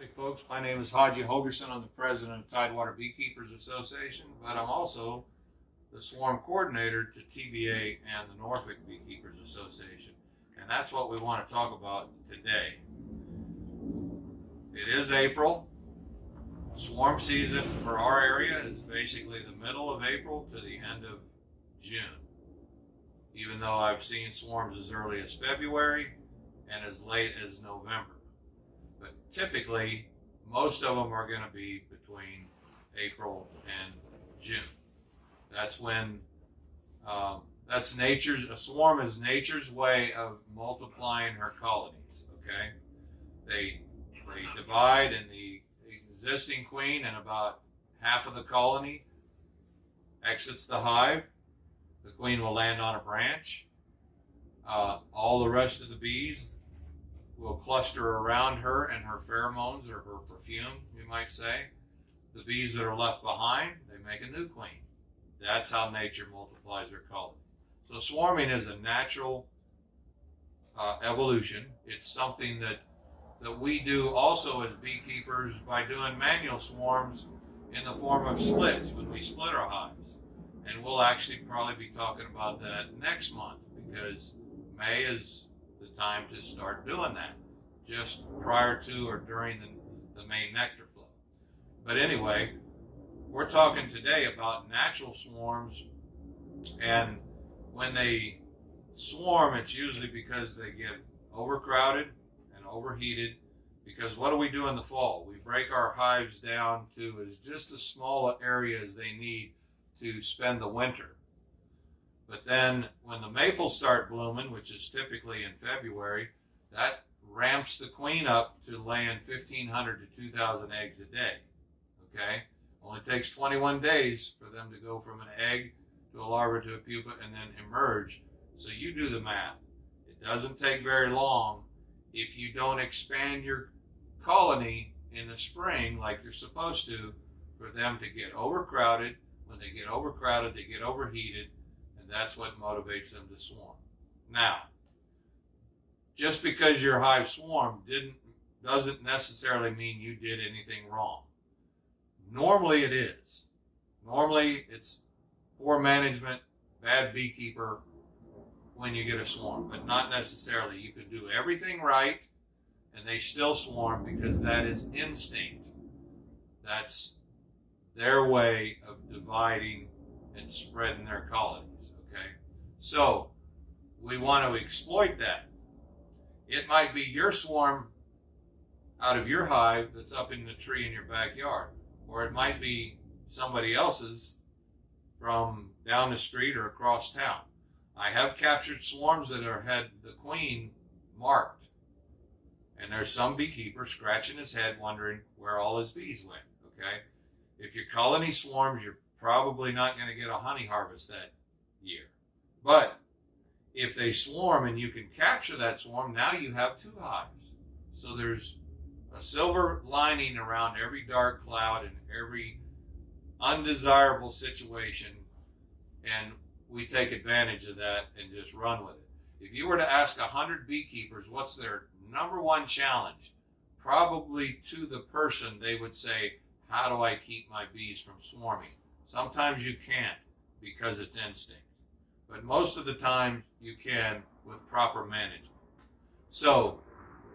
Howdy folks, my name is Haji Hogerson. I'm the president of Tidewater Beekeepers Association, but I'm also the swarm coordinator to TBA and the Norfolk Beekeepers Association. And that's what we want to talk about today. It is April. Swarm season for our area is basically the middle of April to the end of June. Even though I've seen swarms as early as February and as late as November. But typically, most of them are going to be between April and June. That's when, a swarm is nature's way of multiplying her colonies, okay? They divide, and the existing queen and about half of the colony exits the hive. The queen will land on a branch. All the rest of the bees will cluster around her and her pheromones, or her perfume, you might say. The bees that are left behind, they make a new queen. That's how nature multiplies her colony. So swarming is a natural evolution. It's something that we do also as beekeepers by doing manual swarms in the form of splits when we split our hives. And we'll actually probably be talking about that next month, because May is the time to start doing that, just prior to or during the main nectar flow. But anyway, we're talking today about natural swarms, and when they swarm, it's usually because they get overcrowded and overheated. Because what do we do in the fall? We break our hives down to as just as small an area as they need to spend the winter. But then when the maples start blooming, which is typically in February, that ramps the queen up to laying 1,500 to 2,000 eggs a day. Okay? Only takes 21 days for them to go from an egg to a larva to a pupa and then emerge. So you do the math. It doesn't take very long if you don't expand your colony in the spring like you're supposed to, for them to get overcrowded. When they get overcrowded, they get overheated, and that's what motivates them to swarm. Now, just because your hive swarmed doesn't necessarily mean you did anything wrong. Normally it is. Normally it's poor management, bad beekeeper when you get a swarm, but not necessarily. You can do everything right and they still swarm, because that is instinct. That's their way of dividing and spreading their colonies, okay? So we want to exploit that. It might be your swarm out of your hive that's up in the tree in your backyard, or it might be somebody else's from down the street or across town. I have captured swarms that had the queen marked, and there's some beekeeper scratching his head wondering where all his bees went, okay? If your colony swarms, you're probably not going to get a honey harvest that year. But if they swarm and you can capture that swarm, now you have two hives. So there's a silver lining around every dark cloud and every undesirable situation, and we take advantage of that and just run with it. If you were to ask 100 beekeepers what's their number one challenge, probably to the person they would say, how do I keep my bees from swarming? Sometimes you can't because it's instinct, but most of the time you can with proper management. So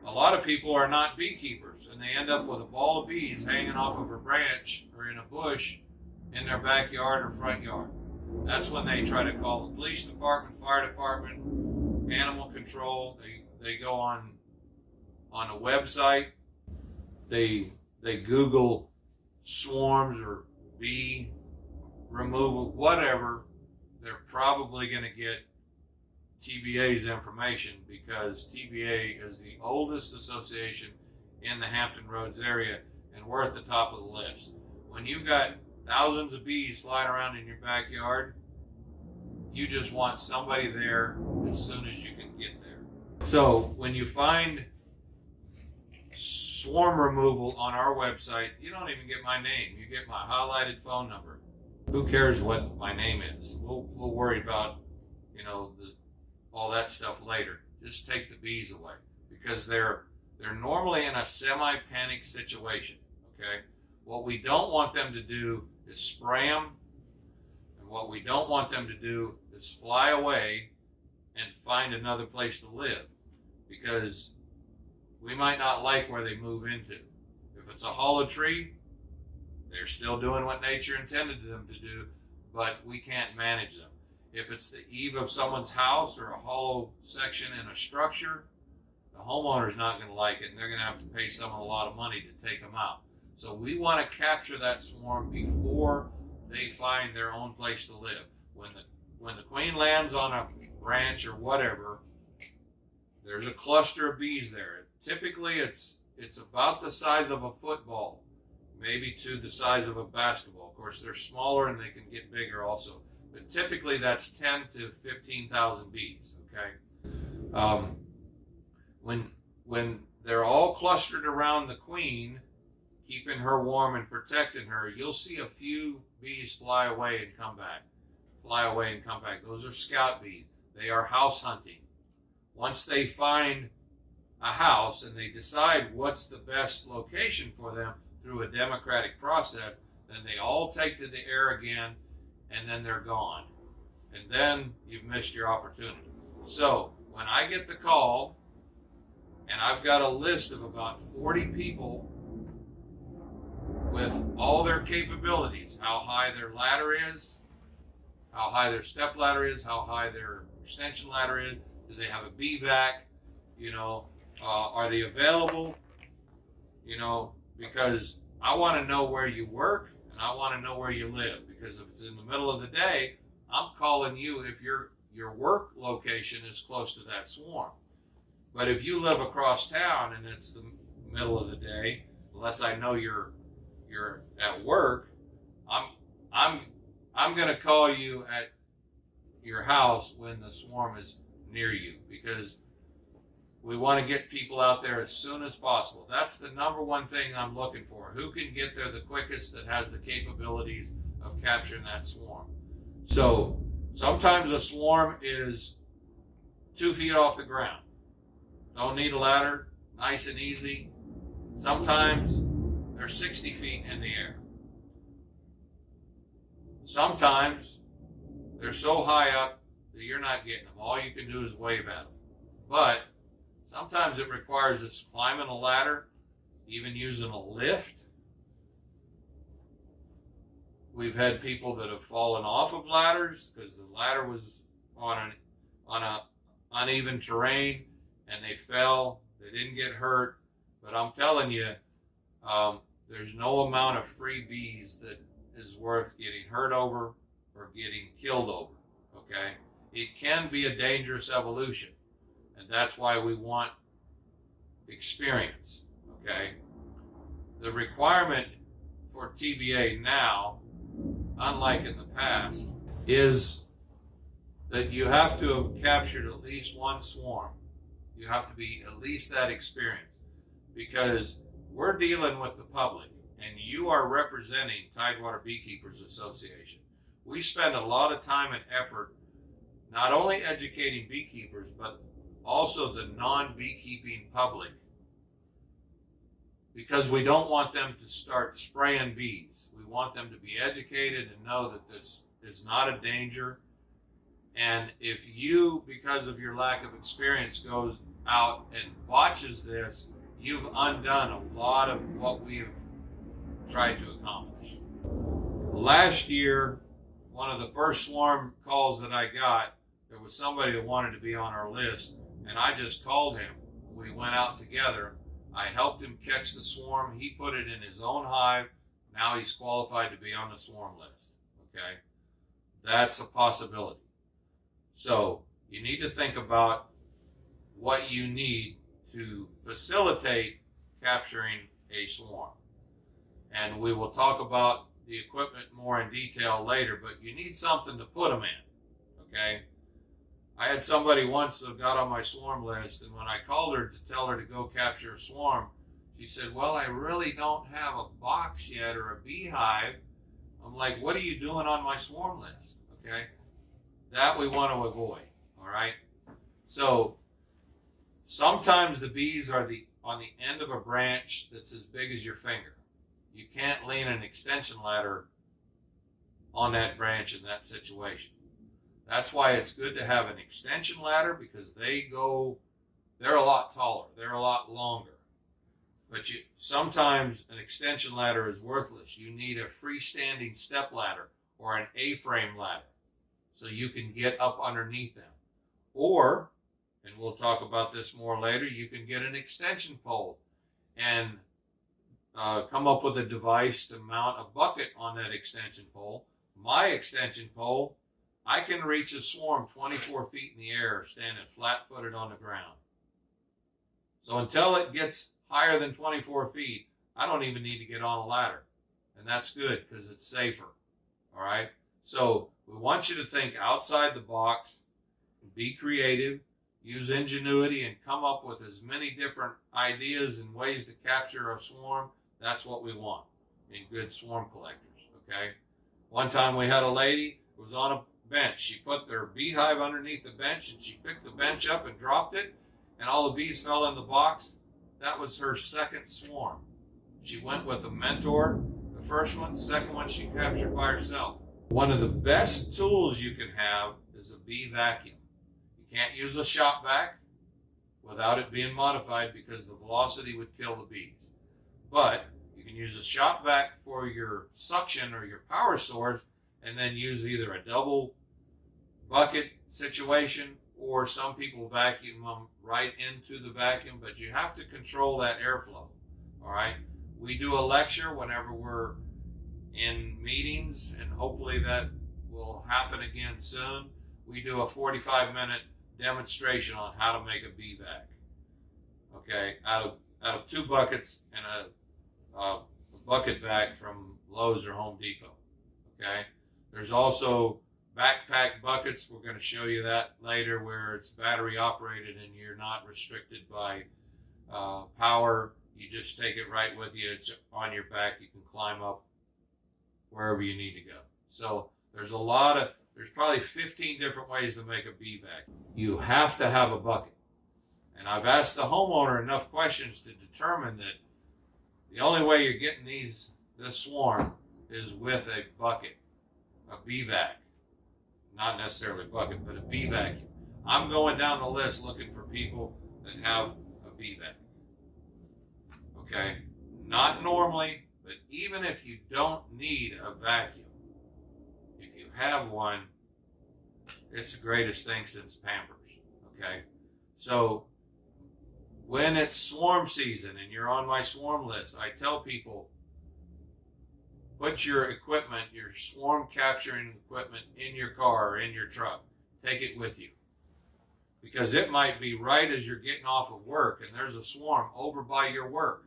a lot of people are not beekeepers, and they end up with a ball of bees hanging off of a branch or in a bush in their backyard or front yard. That's when they try to call the police department, fire department, animal control. They go on a website, they Google swarms or bee removal, whatever. They're probably going to get TBA's information, because TBA is the oldest association in the Hampton Roads area, and we're at the top of the list. When you got thousands of bees flying around in your backyard, you just want somebody there as soon as you can get there. So when you find swarm removal on our website, you don't even get my name. You get my highlighted phone number. Who cares what my name is? We'll worry about, all that stuff later. Just take the bees away, because they're they're normally in a semi-panic situation, okay? What we don't want them to do is spray them, and what we don't want them to do is fly away and find another place to live, because we might not like where they move into. If it's a hollow tree, they're still doing what nature intended them to do, but we can't manage them. If it's the eave of someone's house or a hollow section in a structure, the homeowner's not going to like it, and they're going to have to pay someone a lot of money to take them out. So we want to capture that swarm before they find their own place to live. When the queen lands on a branch or whatever, there's a cluster of bees there. Typically, it's about the size of a football, maybe to the size of a basketball. Of course, they're smaller and they can get bigger also. But typically, that's 10 to 15,000 bees, okay? When they're all clustered around the queen, keeping her warm and protecting her, you'll see a few bees fly away and come back. Fly away and come back. Those are scout bees. They are house hunting. Once they find a house and they decide what's the best location for them through a democratic process, then they all take to the air again, and then they're gone. And then you've missed your opportunity. So when I get the call, and I've got a list of about 40 people with all their capabilities, how high their ladder is, how high their step ladder is, how high their extension ladder is, do they have a bee vac, are they available, because I want to know where you work and I want to know where you live, because if it's in the middle of the day, I'm calling you if your work location is close to that swarm. But if you live across town and it's the middle of the day, unless I know you're at work, I'm going to call you at your house when the swarm is near you, because we want to get people out there as soon as possible. That's the number one thing I'm looking for. Who can get there the quickest that has the capabilities of capturing that swarm? So sometimes a swarm is 2 feet off the ground. Don't need a ladder, nice and easy. Sometimes they're 60 feet in the air. Sometimes they're so high up that you're not getting them. All you can do is wave at them. But sometimes it requires us climbing a ladder, even using a lift. We've had people that have fallen off of ladders because the ladder was on a uneven terrain and they fell. They didn't get hurt. But I'm telling you, there's no amount of free bees that is worth getting hurt over or getting killed over, okay? It can be a dangerous evolution, and that's why we want experience, okay? The requirement for TBA now, unlike in the past, is that you have to have captured at least one swarm. You have to be at least that experienced, because we're dealing with the public, and you are representing Tidewater Beekeepers Association. We spend a lot of time and effort not only educating beekeepers, but also the non-beekeeping public, because we don't want them to start spraying bees. We want them to be educated and know that this is not a danger. And if you, because of your lack of experience, goes out and botches this, you've undone a lot of what we've tried to accomplish. Last year, one of the first swarm calls that I got, there was somebody that wanted to be on our list, and I just called him. We went out together. I helped him catch the swarm. He put it in his own hive. Now he's qualified to be on the swarm list, okay? That's a possibility. So you need to think about what you need to facilitate capturing a swarm. And we will talk about the equipment more in detail later, but you need something to put them in, okay? I had somebody once that got on my swarm list, and when I called her to tell her to go capture a swarm, she said, well, I really don't have a box yet or a beehive. I'm like, what are you doing on my swarm list, okay? That we want to avoid, all right? So sometimes the bees are on the end of a branch that's as big as your finger. You can't lean an extension ladder on that branch in that situation. That's why it's good to have an extension ladder, because they're a lot taller, they're a lot longer. But sometimes an extension ladder is worthless. You need a freestanding step ladder or an A-frame ladder so you can get up underneath them. Or, and we'll talk about this more later, you can get an extension pole and come up with a device to mount a bucket on that extension pole. My extension pole, I can reach a swarm 24 feet in the air standing flat-footed on the ground. So until it gets higher than 24 feet, I don't even need to get on a ladder. And that's good because it's safer. All right? So we want you to think outside the box, be creative, use ingenuity, and come up with as many different ideas and ways to capture a swarm. That's what we want in good swarm collectors. Okay? One time we had a lady who was on a bench. She put their beehive underneath the bench, and she picked the bench up and dropped it, and all the bees fell in the box. That was her second swarm. She went with a mentor. The first one, the second one she captured by herself. One of the best tools you can have is a bee vacuum. You can't use a shop vac without it being modified because the velocity would kill the bees. But you can use a shop vac for your suction or your power source, and then use either a double bucket situation, or some people vacuum them right into the vacuum, but you have to control that airflow. All right. We do a lecture whenever we're in meetings, and hopefully that will happen again soon. We do a 45-minute demonstration on how to make a bee vac. Okay, out of 2 buckets and a bucket vac from Lowe's or Home Depot. Okay, there's also backpack buckets. We're going to show you that later, where it's battery operated and you're not restricted by power. You just take it right with you. It's on your back. You can climb up wherever you need to go. So there's probably 15 different ways to make a bee vac. You have to have a bucket. And I've asked the homeowner enough questions to determine that the only way you're getting this swarm is with a bucket, a bee vac. Not necessarily a bucket, but a bee vacuum. I'm going down the list looking for people that have a bee vac. Okay? Not normally, but even if you don't need a vacuum, if you have one, it's the greatest thing since Pampers. Okay? So when it's swarm season and you're on my swarm list, I tell people, put your equipment, your swarm capturing equipment, in your car or in your truck. Take it with you. Because it might be right as you're getting off of work and there's a swarm over by your work.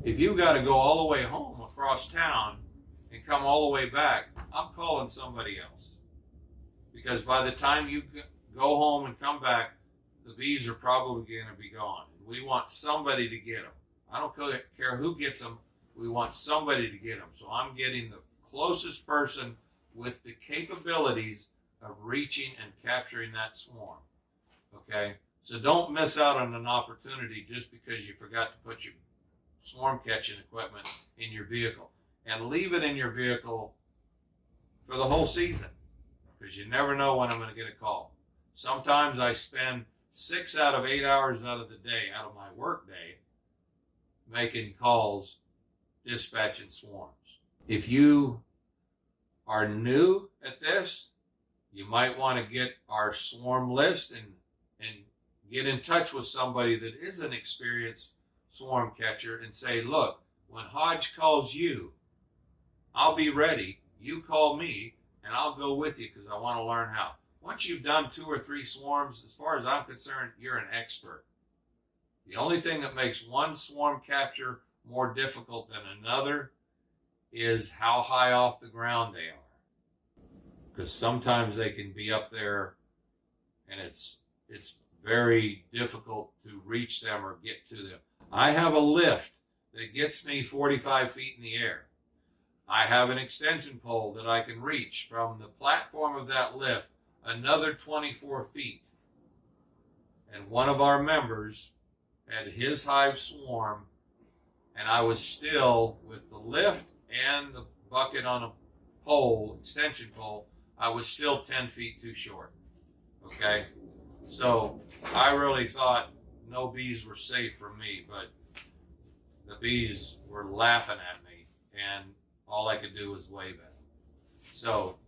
If you got to go all the way home across town and come all the way back, I'm calling somebody else. Because by the time you go home and come back, the bees are probably going to be gone. We want somebody to get them. I don't care who gets them. We want somebody to get them. So I'm getting the closest person with the capabilities of reaching and capturing that swarm. Okay? So don't miss out on an opportunity just because you forgot to put your swarm catching equipment in your vehicle. And leave it in your vehicle for the whole season, because you never know when I'm going to get a call. Sometimes I spend 6 out of 8 hours out of the day, out of my work day, making calls, dispatching swarms. If you are new at this, you might want to get our swarm list and get in touch with somebody that is an experienced swarm catcher and say, look, when Hodge calls you, I'll be ready. You call me and I'll go with you because I want to learn how. Once you've done 2 or 3 swarms, as far as I'm concerned, you're an expert. The only thing that makes one swarm capture more difficult than another is how high off the ground they are. Because sometimes they can be up there and it's very difficult to reach them or get to them. I have a lift that gets me 45 feet in the air. I have an extension pole that I can reach from the platform of that lift another 24 feet. And one of our members had his hive swarm, and I was still, with the lift and the bucket on a pole, extension pole, I was still 10 feet too short. Okay? So I really thought no bees were safe for me, but the bees were laughing at me, and all I could do was wave at them. So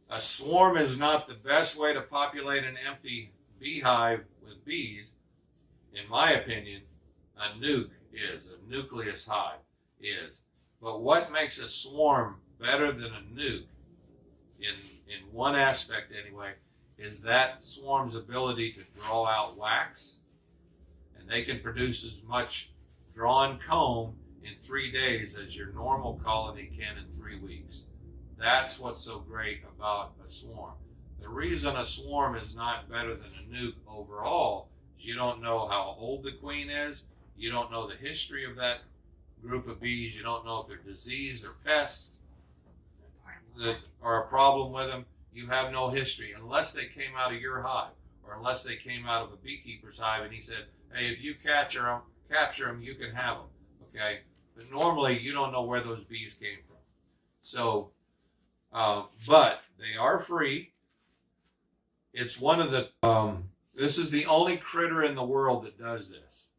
a swarm is not the best way to populate an empty beehive with bees. In my opinion, a nuke is, a nucleus hive is. But what makes a swarm better than a nuke, in one aspect anyway, is that swarm's ability to draw out wax. And they can produce as much drawn comb in 3 days as your normal colony can in 3 weeks. That's what's so great about a swarm. The reason a swarm is not better than a nuke overall is you don't know how old the queen is. You don't know the history of that group of bees. You don't know if they're diseased or pests that are a problem with them. You have no history unless they came out of your hive, or unless they came out of a beekeeper's hive and he said, hey, if you capture them, you can have them. Okay? But normally you don't know where those bees came from. So, but they are free. It's one of the, this is the only critter in the world that does this,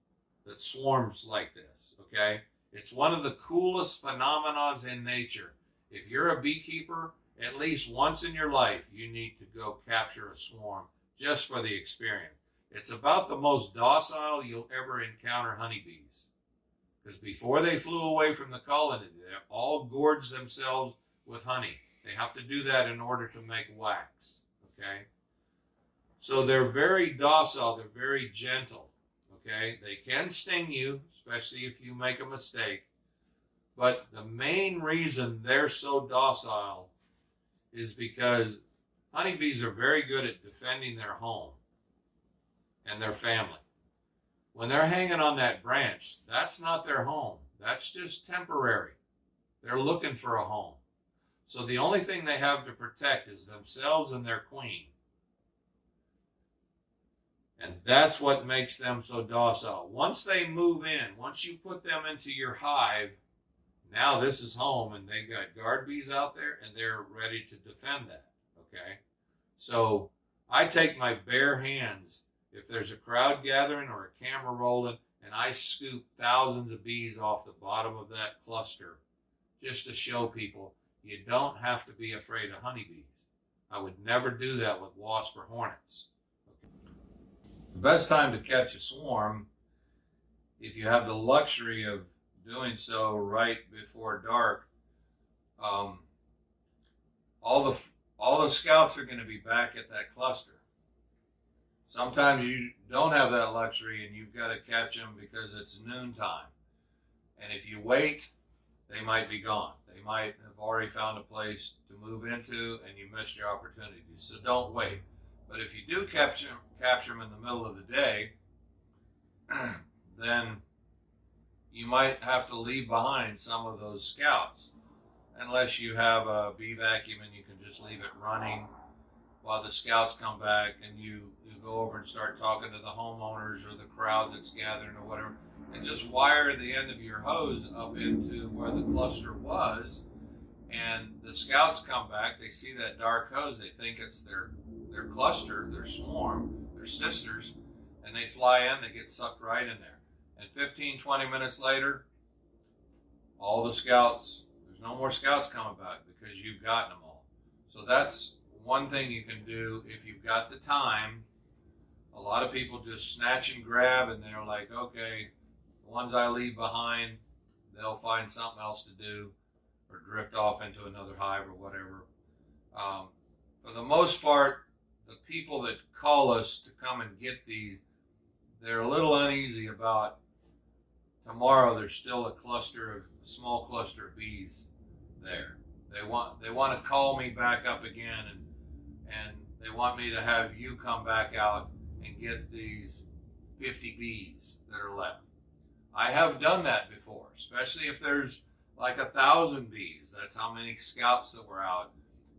that swarms like this, okay? It's one of the coolest phenomena in nature. If you're a beekeeper, at least once in your life, you need to go capture a swarm just for the experience. It's about the most docile you'll ever encounter honeybees. Because before they flew away from the colony, they all gorged themselves with honey. They have to do that in order to make wax, okay? So they're very docile, they're very gentle, okay? They can sting you, especially if you make a mistake. But the main reason they're so docile is because honeybees are very good at defending their home and their family. When they're hanging on that branch, that's not their home. That's just temporary. They're looking for a home. So the only thing they have to protect is themselves and their queen. And that's what makes them so docile. Once they move in, once you put them into your hive, now this is home, and they got guard bees out there, and they're ready to defend that, okay? So I take my bare hands, if there's a crowd gathering or a camera rolling, and I scoop thousands of bees off the bottom of that cluster just to show people you don't have to be afraid of honeybees. I would never do that with wasps or hornets. Okay. The best time to catch a swarm, if you have the luxury of doing so right before dark, all the scouts are going to be back at that cluster. Sometimes you don't have that luxury and you've got to catch them because it's noontime. And if you wait, they might be gone. They might have already found a place to move into and you missed your opportunity. So don't wait. But if you do capture them in the middle of the day, then you might have to leave behind some of those scouts, unless you have a bee vacuum and you can just leave it running while the scouts come back, and you go over and start talking to the homeowners or the crowd that's gathering or whatever, and just wire the end of your hose up into where the cluster was, and the scouts come back, they see that dark hose, they think it's their cluster, their swarm, their sisters, and they fly in, they get sucked right in there. And 15, 20 minutes later, all the scouts, there's no more scouts coming back because you've gotten them all. So that's one thing you can do if you've got the time. A lot of people just snatch and grab, and they're like, okay, the ones I leave behind, they'll find something else to do or drift off into another hive or whatever. For the most part, the people that call us to come and get these, they're a little uneasy about tomorrow there's still a small cluster of bees there. They want to call me back up again, and they want me to have you come back out and get these 50 bees that are left. I have done that before, especially if there's like 1,000 bees. That's how many scouts that were out,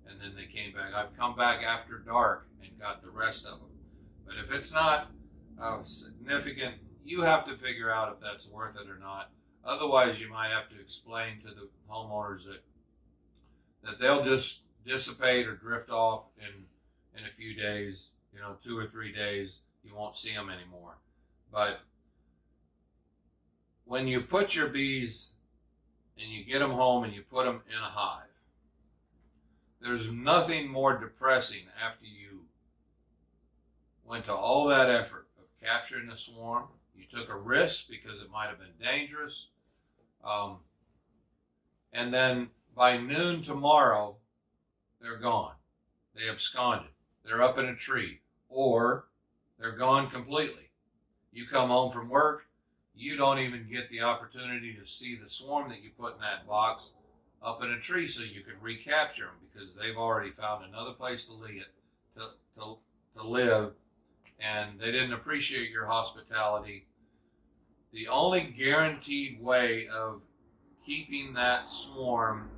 and then they came back. I've come back after dark and got the rest of them. But if it's not significant, you have to figure out if that's worth it or not. Otherwise, you might have to explain to the homeowners that they'll just dissipate or drift off in a few days, 2 or 3 days. You won't see them anymore. But when you put your bees and you get them home and you put them in a hive, there's nothing more depressing after you went to all that effort of capturing the swarm. You took a risk because it might have been dangerous. And then by noon tomorrow, they're gone. They absconded. They're up in a tree, or they're gone completely. You come home from work, you don't even get the opportunity to see the swarm that you put in that box up in a tree so you can recapture them, because they've already found another place to live, and they didn't appreciate your hospitality. The only guaranteed way of keeping that swarm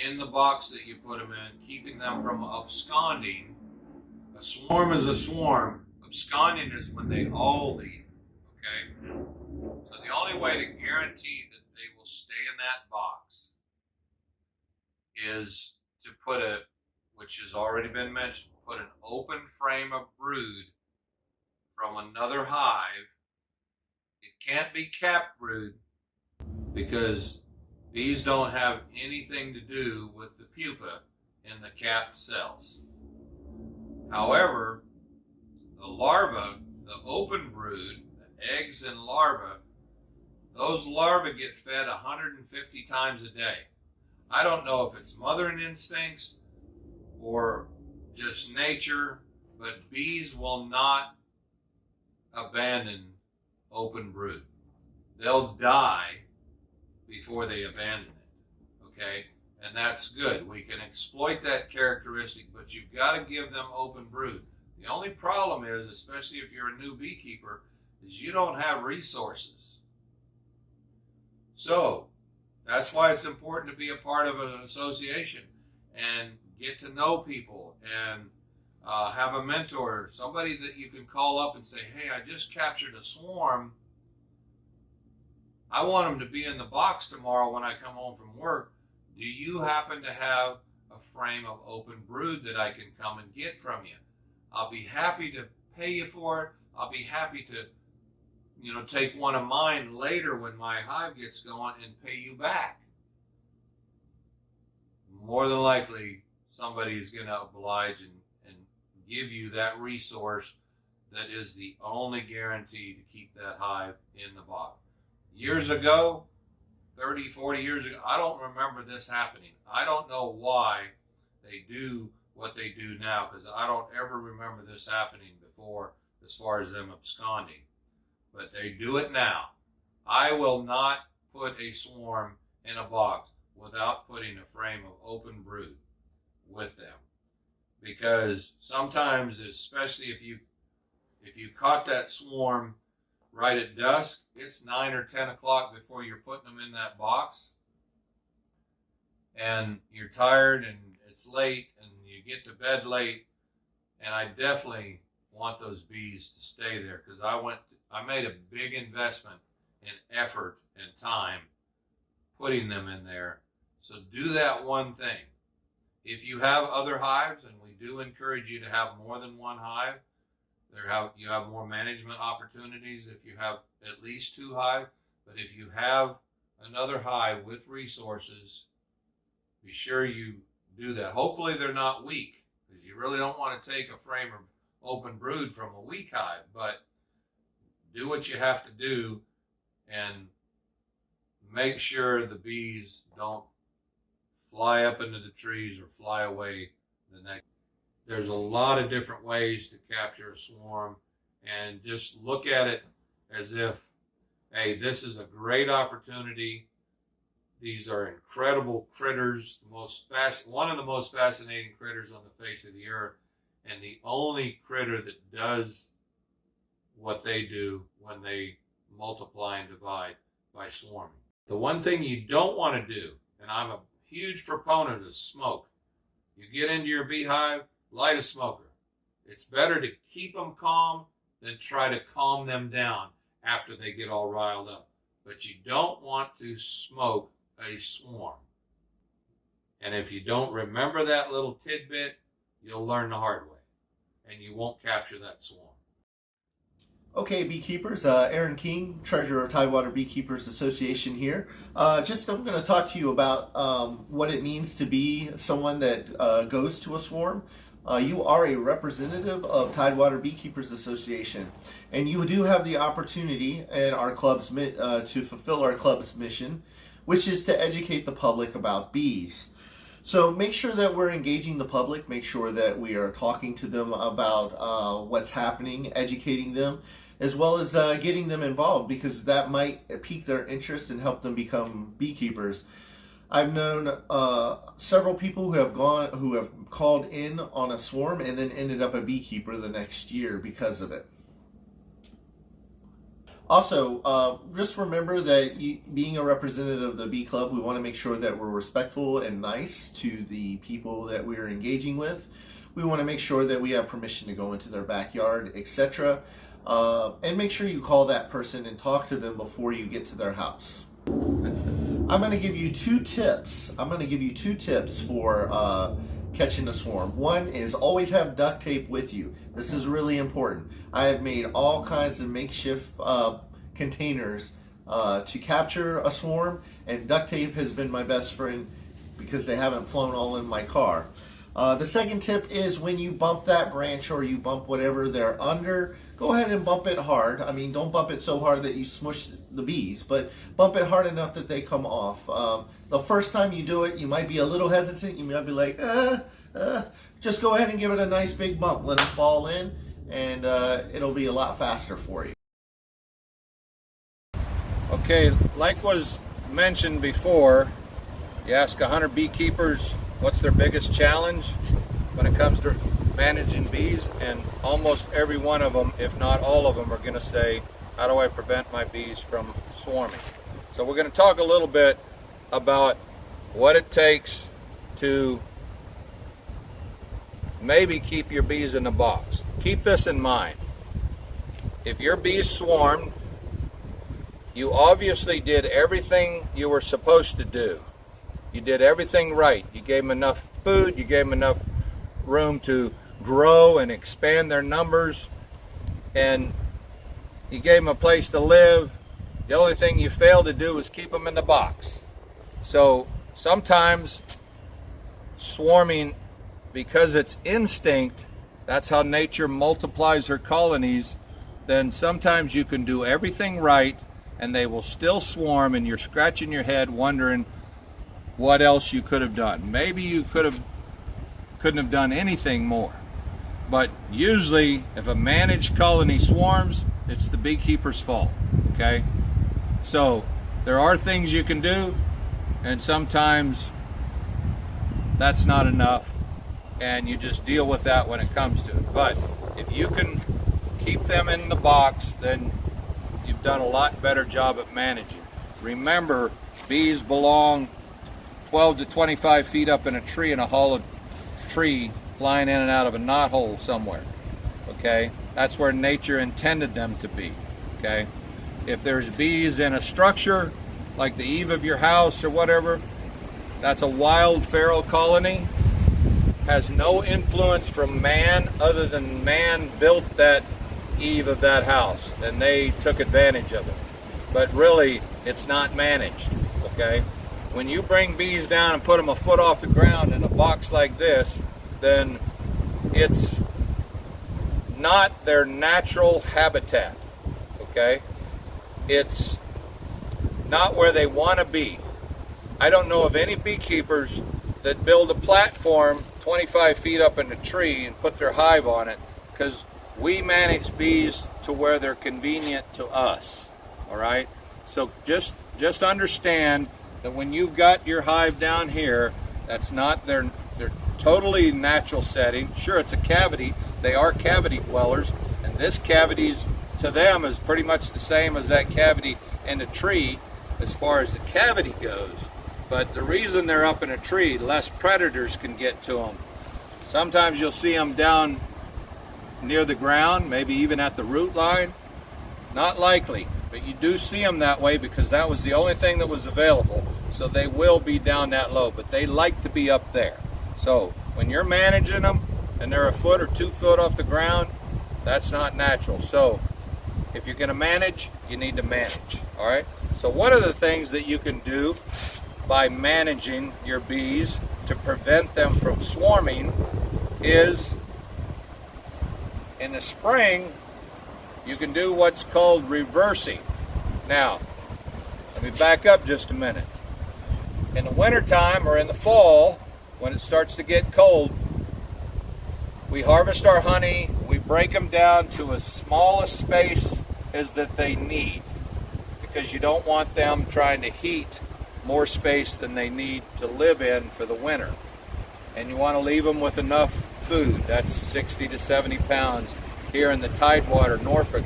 in the box that you put them in, keeping them from absconding. A swarm is a swarm. Absconding is when they all leave, okay? So the only way to guarantee that they will stay in that box is to put which has already been mentioned, put an open frame of brood from another hive. It can't be capped brood, because bees don't have anything to do with the pupa in the capped cells. However, the larvae, the open brood, the eggs and larvae, those larvae get fed 150 times a day. I don't know if it's mothering instincts or just nature, but bees will not abandon open brood. They'll die before they abandon it, okay? And that's good. We can exploit that characteristic, but you've got to give them open brood. The only problem is, especially if you're a new beekeeper, is you don't have resources. So that's why it's important to be a part of an association and get to know people and have a mentor, somebody that you can call up and say, hey, I just captured a swarm. I want them to be in the box tomorrow when I come home from work. Do you happen to have a frame of open brood that I can come and get from you? I'll be happy to pay you for it. I'll be happy to, take one of mine later when my hive gets going and pay you back. More than likely, somebody is going to oblige and give you that resource that is the only guarantee to keep that hive in the box. Years ago, 30, 40 years ago, I don't remember this happening. I don't know why they do what they do now, because I don't ever remember this happening before as far as them absconding. But they do it now. I will not put a swarm in a box without putting a frame of open brood with them. Because sometimes, especially if you caught that swarm right at dusk, it's 9 or 10 o'clock before you're putting them in that box, and you're tired and it's late and you get to bed late, and I definitely want those bees to stay there, because I made a big investment in effort and time putting them in there. So do that one thing. If you have other hives, and we do encourage you to have more than one hive, you have more management opportunities if you have at least 2 hives. But if you have another hive with resources, be sure you do that. Hopefully they're not weak, because you really don't want to take a frame of open brood from a weak hive. But do what you have to do and make sure the bees don't fly up into the trees or fly away the next. There's a lot of different ways to capture a swarm, and just look at it as if, hey, this is a great opportunity. These are incredible critters, one of the most fascinating critters on the face of the earth, and the only critter that does what they do when they multiply and divide by swarming. The one thing you don't want to do, and I'm a huge proponent of smoke. You get into your beehive, light a smoker. It's better to keep them calm than try to calm them down after they get all riled up. But you don't want to smoke a swarm. And if you don't remember that little tidbit, you'll learn the hard way, and you won't capture that swarm. Okay, beekeepers, Aaron King, treasurer of Tidewater Beekeepers Association here. I'm going to talk to you about what it means to be someone that goes to a swarm. You are a representative of Tidewater Beekeepers Association, and you do have the opportunity in our club's to fulfill our club's mission, which is to educate the public about bees. So make sure that we're engaging the public, make sure that we are talking to them about what's happening, educating them, as well as getting them involved, because that might pique their interest and help them become beekeepers. I've known several people who have called in on a swarm and then ended up a beekeeper the next year because of it. Also, just remember that being a representative of the Bee Club, we want to make sure that we're respectful and nice to the people that we're engaging with. We want to make sure that we have permission to go into their backyard, etc. And make sure you call that person and talk to them before you get to their house. I'm going to give you two tips. For catching a swarm. One is always have duct tape with you. This is really important. I have made all kinds of makeshift containers to capture a swarm, and duct tape has been my best friend because they haven't flown all in my car. The second tip is when you bump that branch or you bump whatever they're under, go ahead and bump it hard. I mean, don't bump it so hard that you smush the bees, but bump it hard enough that they come off. The first time you do it, you might be a little hesitant. You might be like, just go ahead and give it a nice big bump. Let them fall in, and it'll be a lot faster for you. Okay, like was mentioned before, you ask 100 beekeepers what's their biggest challenge when it comes to managing bees, and almost every one of them, if not all of them, are going to say, how do I prevent my bees from swarming? So we're going to talk a little bit about what it takes to maybe keep your bees in the box. Keep this in mind. If your bees swarmed, you obviously did everything you were supposed to do. You did everything right. You gave them enough food, you gave them enough room to grow and expand their numbers, and you gave them a place to live. The only thing you failed to do was keep them in the box. So sometimes swarming, because it's instinct, that's how nature multiplies her colonies, then sometimes you can do everything right and they will still swarm, and you're scratching your head wondering what else you could have done. Maybe you couldn't have done anything more. But usually, if a managed colony swarms, it's the beekeeper's fault, okay? So, there are things you can do, and sometimes that's not enough, and you just deal with that when it comes to it. But if you can keep them in the box, then you've done a lot better job at managing. Remember, bees belong 12 to 25 feet up in a tree, in a hollow tree, flying in and out of a knothole somewhere, okay? That's where nature intended them to be, okay? If there's bees in a structure, like the eave of your house or whatever, that's a wild feral colony, has no influence from man other than man built that eve of that house and they took advantage of it. But really, it's not managed, okay? When you bring bees down and put them a foot off the ground in a box like this, then it's not their natural habitat, okay? It's not where they want to be. I don't know of any beekeepers that build a platform 25 feet up in a tree and put their hive on it, because we manage bees to where they're convenient to us, all right? So just understand that when you've got your hive down here, that's not their totally natural setting. Sure, it's a cavity. They are cavity dwellers, and this cavity to them is pretty much the same as that cavity in a tree as far as the cavity goes. But the reason they're up in a tree, less predators can get to them. Sometimes you'll see them down near the ground, maybe even at the root line? Not likely, but you do see them that way because that was the only thing that was available. So they will be down that low, but they like to be up there. So when you're managing them and they're a foot or 2 foot off the ground, that's not natural. So if you're going to manage, you need to manage. All right. So one of the things that you can do by managing your bees to prevent them from swarming is, in the spring, you can do what's called reversing. Now, let me back up just a minute. In the wintertime or in the fall, when it starts to get cold, we harvest our honey, we break them down to as small a space as that they need, because you don't want them trying to heat more space than they need to live in for the winter. And you want to leave them with enough food. That's 60 to 70 pounds here in the Tidewater, Norfolk,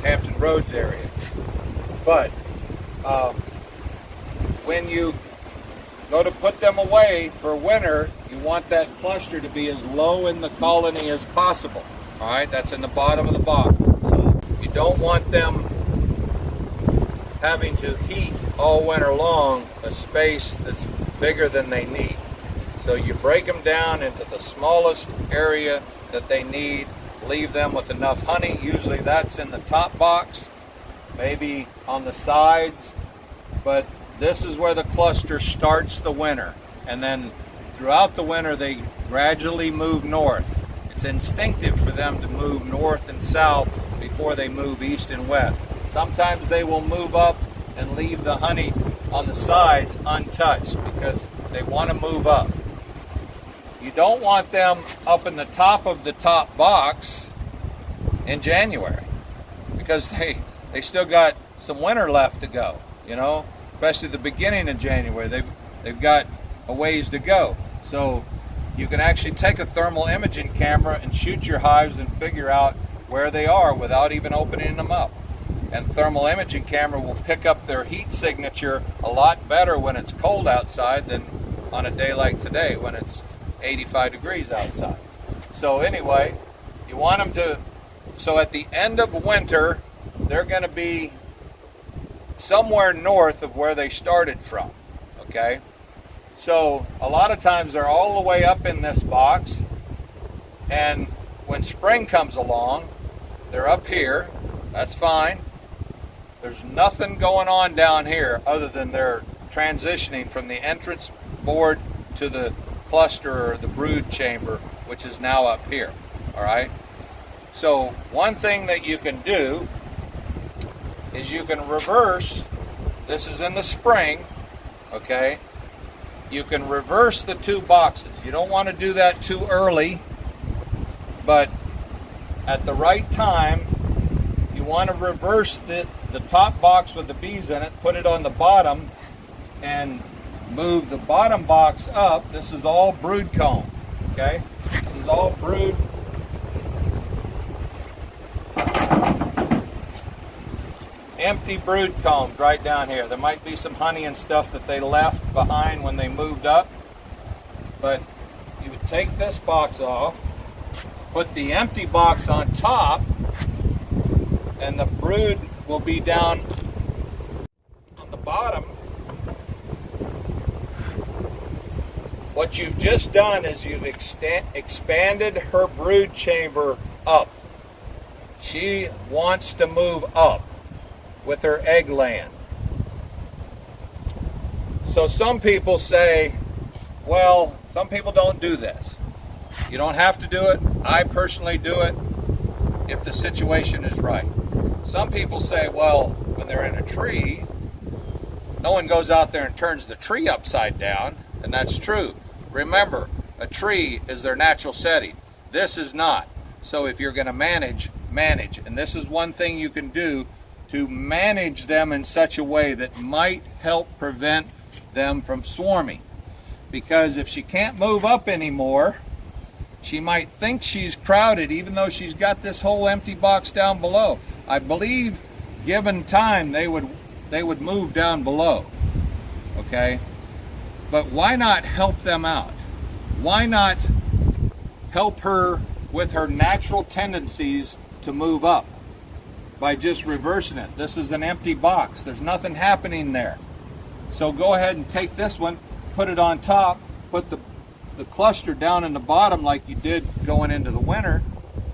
Hampton Roads area. But when you go to put them away for winter, you want that cluster to be as low in the colony as possible. All right, that's in the bottom of the box. So you don't want them having to heat all winter long a space that's bigger than they need. So you break them down into the smallest area that they need, leave them with enough honey. Usually that's in the top box, maybe on the sides, but this is where the cluster starts the winter. And then throughout the winter, they gradually move north. It's instinctive for them to move north and south before they move east and west. Sometimes they will move up and leave the honey on the sides untouched because they want to move up. You don't want them up in the top of the top box in January because they still got some winter left to go, you know, especially the beginning of January. They've got a ways to go. So you can actually take a thermal imaging camera and shoot your hives and figure out where they are without even opening them up. And thermal imaging camera will pick up their heat signature a lot better when it's cold outside than on a day like today when it's 85 degrees outside. So anyway, you want them to, so at the end of winter, they're going to be somewhere north of where they started from, okay? So a lot of times they're all the way up in this box, and when spring comes along, they're up here. That's fine. There's nothing going on down here other than they're transitioning from the entrance board to the cluster or the brood chamber, which is now up here. All right. So one thing that you can do is you can reverse. This is in the spring. Okay. You can reverse the two boxes. You don't want to do that too early, but at the right time, you want to reverse the top box with the bees in it, put it on the bottom, and move the bottom box up. This is all brood comb, okay? This is all brood. Empty brood combs right down here. There might be some honey and stuff that they left behind when they moved up, but you would take this box off, put the empty box on top, and the brood will be down on the bottom. What you've just done is you've expanded her brood chamber up. She wants to move up with her egg laying. So some people say, well, some people don't do this. You don't have to do it. I personally do it if the situation is right. Some people say, well, when they're in a tree, no one goes out there and turns the tree upside down, and that's true. Remember, a tree is their natural setting. This is not. So if you're going to manage. And this is one thing you can do to manage them in such a way that might help prevent them from swarming. Because if she can't move up anymore, she might think she's crowded even though she's got this whole empty box down below. I believe given time they would move down below. Okay? But why not help them out? Why not help her with her natural tendencies to move up by just reversing it. This is an empty box. There's nothing happening there. So go ahead and take this one, put it on top, put the cluster down in the bottom like you did going into the winter,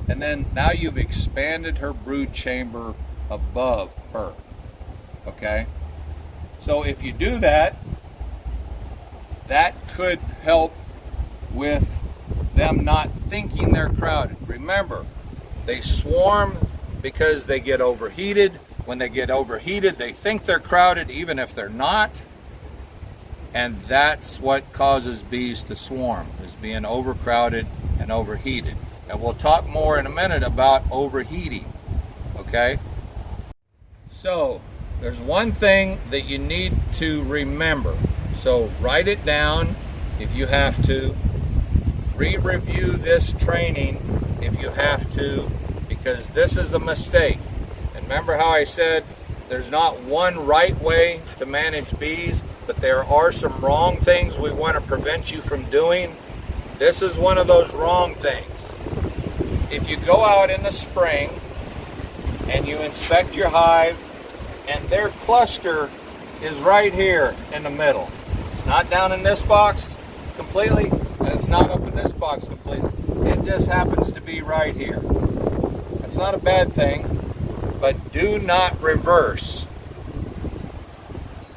and then now you've expanded her brood chamber above her. Okay? So if you do that, that could help with them not thinking they're crowded. Remember, they swarm because they get overheated. When they get overheated, they think they're crowded even if they're not. And that's what causes bees to swarm, is being overcrowded and overheated. And we'll talk more in a minute about overheating, okay? So, there's one thing that you need to remember. So, write it down if you have to. Re-review this training if you have to, because this is a mistake. And remember how I said there's not one right way to manage bees, but there are some wrong things we want to prevent you from doing. This is one of those wrong things. If you go out in the spring and you inspect your hive and their cluster is right here in the middle, it's not down in this box completely, and it's not up in this box completely, it just happens to be right here. That's not a bad thing, but do not reverse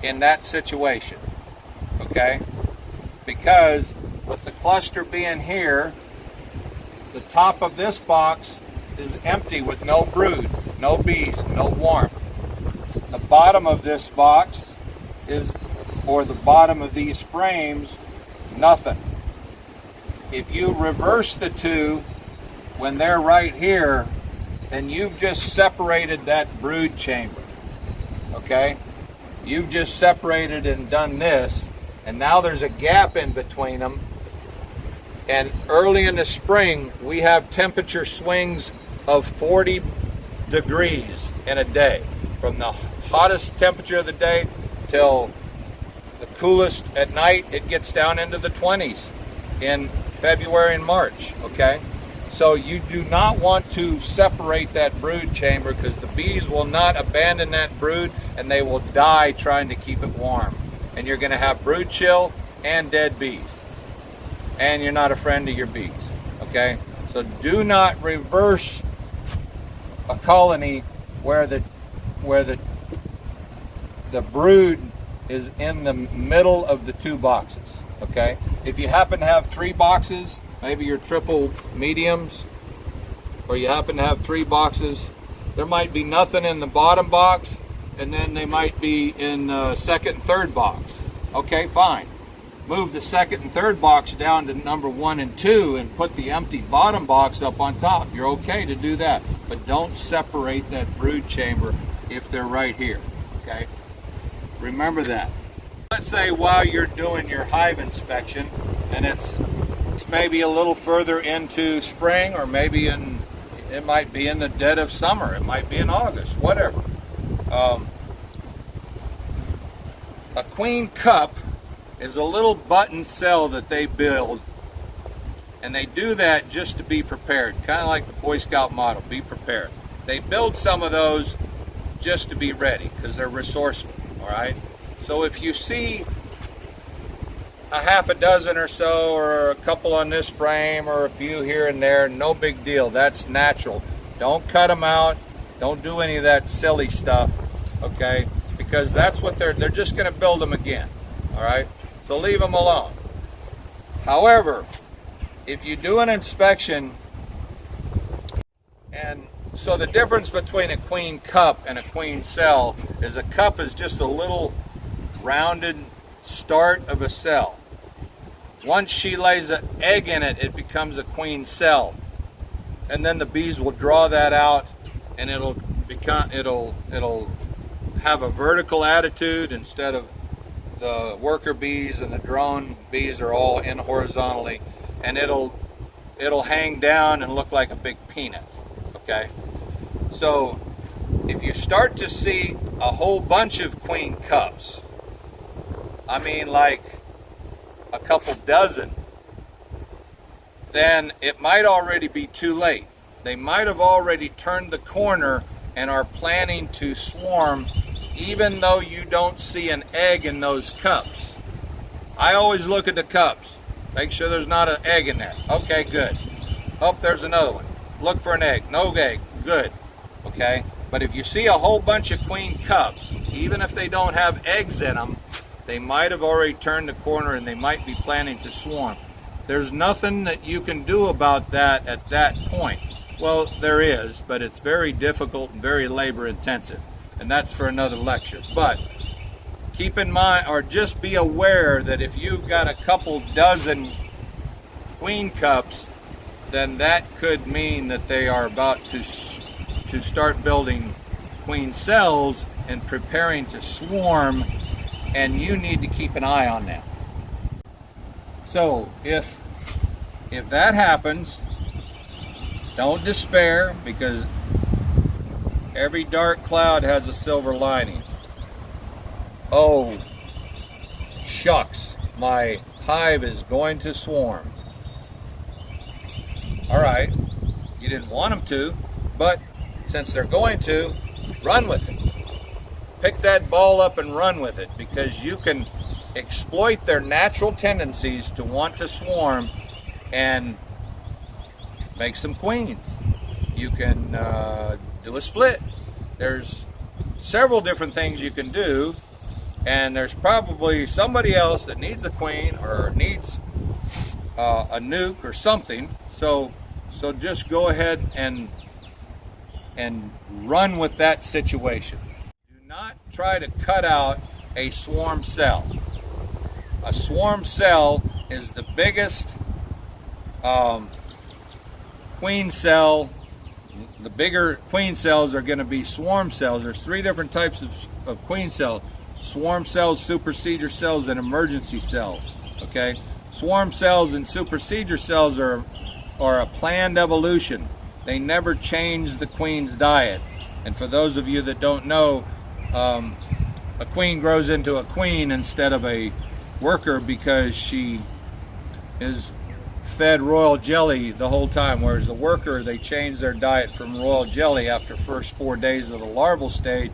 in that situation, okay? Because with the cluster being here, the top of this box is empty with no brood, no bees, no warmth. The bottom of this box is, or the bottom of these frames, nothing. If you reverse the two when they're right here, then you've just separated that brood chamber, okay? You've just separated and done this, and now there's a gap in between them. And early in the spring, we have temperature swings of 40 degrees in a day, from the hottest temperature of the day till the coolest at night. It gets down into the 20s in February and March, okay? So you do not want to separate that brood chamber, because the bees will not abandon that brood and they will die trying to keep it warm. And you're going to have brood chill and dead bees. And you're not a friend to your bees, okay? So do not reverse a colony where the brood is in the middle of the two boxes, okay? If you happen to have 3 boxes, maybe your triple mediums, or you happen to have 3 boxes, there might be nothing in the bottom box, and then they might be in the second and third box. Okay, fine. Move the second and third box down to number 1 and 2 and put the empty bottom box up on top. You're okay to do that, but don't separate that brood chamber if they're right here, okay? Remember that. Let's say while you're doing your hive inspection, and it's maybe a little further into spring, or maybe it might be in the dead of summer, it might be in August, whatever. A queen cup is a little button cell that they build, and they do that just to be prepared, kind of like the Boy Scout motto, be prepared. They build some of those just to be ready, because they're resourceful, all right? So if you see a half a dozen or so, or a couple on this frame, or a few here and there, no big deal. That's natural. Don't cut them out. Don't do any of that silly stuff, okay? Because that's what they're just going to build them again, all right? So leave them alone. However, if you do an inspection, and so the difference between a queen cup and a queen cell is a cup is just a little rounded start of a cell. Once she lays an egg in it, it becomes a queen cell, and then the bees will draw that out, and it'll have a vertical attitude instead of the worker bees and the drone bees are all in horizontally, and it'll hang down and look like a big peanut, okay? So if you start to see a whole bunch of queen cups, I mean like a couple dozen, then it might already be too late. They might have already turned the corner and are planning to swarm, even though you don't see an egg in those cups. I always look at the cups, make sure there's not an egg in there. Okay, good. Oh, there's another one. Look for an egg. No egg. Good. Okay? But if you see a whole bunch of queen cups, even if they don't have eggs in them, they might have already turned the corner and they might be planning to swarm. There's nothing that you can do about that at that point. Well, there is, but it's very difficult and very labor intensive. And that's for another lecture. But keep in mind, or just be aware that if you've got a couple dozen queen cups, then that could mean that they are about to start building queen cells and preparing to swarm, and you need to keep an eye on that. So if that happens, don't despair, because every dark cloud has a silver lining. Oh, shucks, my hive is going to swarm. All right, you didn't want them to, but since they're going to, run with it. Pick that ball up and run with it, because you can exploit their natural tendencies to want to swarm and make some queens. You can do a split. There's several different things you can do, and there's probably somebody else that needs a queen or needs a nuke or something. So just go ahead and run with that situation. Do not try to cut out a swarm cell. A swarm cell is the biggest queen cell. The bigger queen cells are going to be swarm cells. There's three different types of queen cells: swarm cells, supersedure cells, and emergency cells. Okay, swarm cells and supersedure cells are a planned evolution. They never change the queen's diet. And for those of you that don't know, a queen grows into a queen instead of a worker because she is fed royal jelly the whole time, whereas the worker, they change their diet from royal jelly after first 4 days of the larval stage,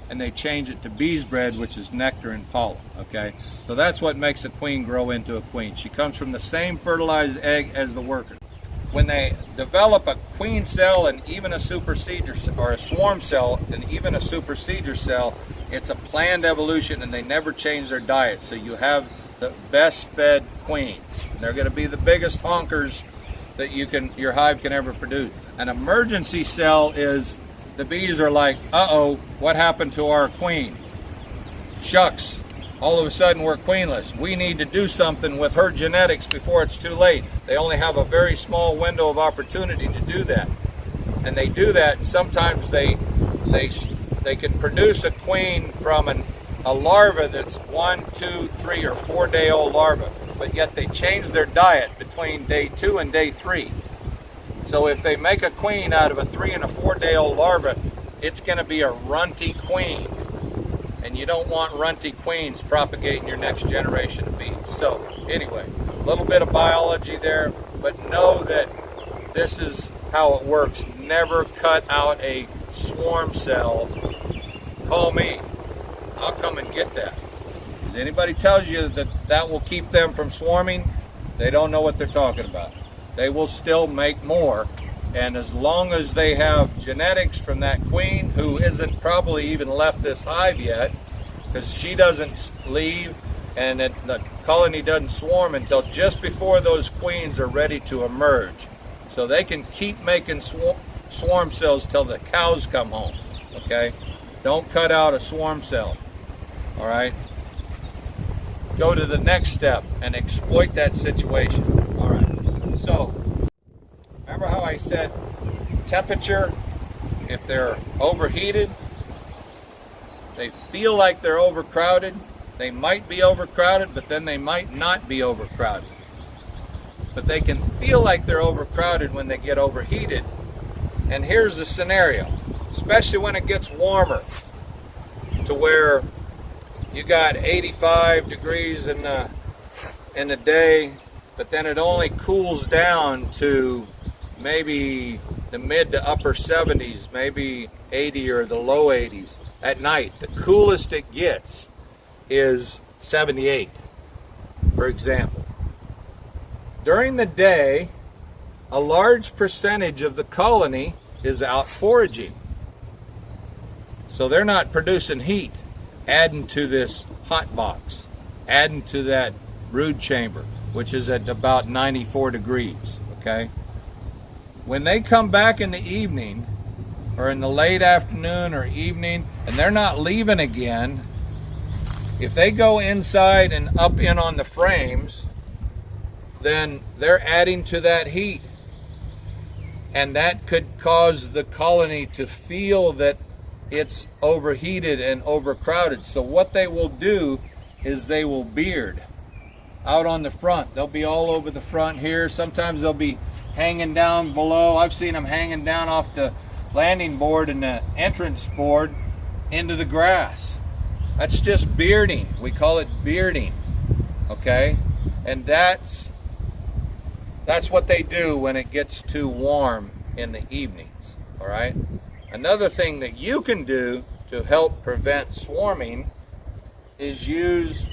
and they change it to bee's bread, which is nectar and pollen. Okay, so that's what makes a queen grow into a queen. She comes from the same fertilized egg as the worker. When they develop a queen cell and even a supersedure, or a swarm cell and even a supersedure cell, it's a planned evolution, and they never change their diet. So you have the best fed queens. And they're going to be the biggest honkers that your hive can ever produce. An emergency cell is the bees are like, uh-oh, what happened to our queen? Shucks, all of a sudden we're queenless. We need to do something with her genetics before it's too late. They only have a very small window of opportunity to do that. And they do that, and sometimes they can produce a queen from a larva that's 1, 2, 3, or 4 day old larva, but yet they change their diet between day 2 and day 3. So if they make a queen out of a 3 and a 4 day old larva, it's going to be a runty queen. And you don't want runty queens propagating your next generation of bees. So anyway, a little bit of biology there, but know that this is how it works. Never cut out a swarm cell. Call me. I'll come and get that. If anybody tells you that will keep them from swarming, they don't know what they're talking about. They will still make more, and as long as they have genetics from that queen, who isn't probably even left this hive yet, because she doesn't leave and the colony doesn't swarm until just before those queens are ready to emerge. So they can keep making swarm cells till the cows come home. Okay? Don't cut out a swarm cell. All right? Go to the next step and exploit that situation. All right. So, remember how I said temperature, if they're overheated, they feel like they're overcrowded. They might be overcrowded, but then they might not be overcrowded. But they can feel like they're overcrowded when they get overheated. And here's the scenario, especially when it gets warmer, to where you got 85 degrees in the day but then it only cools down to maybe the mid to upper 70s, maybe 80 or the low 80s at night. The coolest it gets is 78, for example. During the day, a large percentage of the colony is out foraging. So they're not producing heat, adding to this hot box, adding to that brood chamber, which is at about 94 degrees, okay? When they come back in the evening, or in the late afternoon or evening, and they're not leaving again, if they go inside and up in on the frames, then they're adding to that heat. And that could cause the colony to feel that it's overheated and overcrowded. So what they will do is they will beard out on the front. They'll be all over the front here. Sometimes they'll be hanging down below. I've seen them hanging down off the landing board and the entrance board into the grass. That's just bearding. We call it bearding, okay? And that's what they do when it gets too warm in the evenings, all right? Another thing that you can do to help prevent swarming is use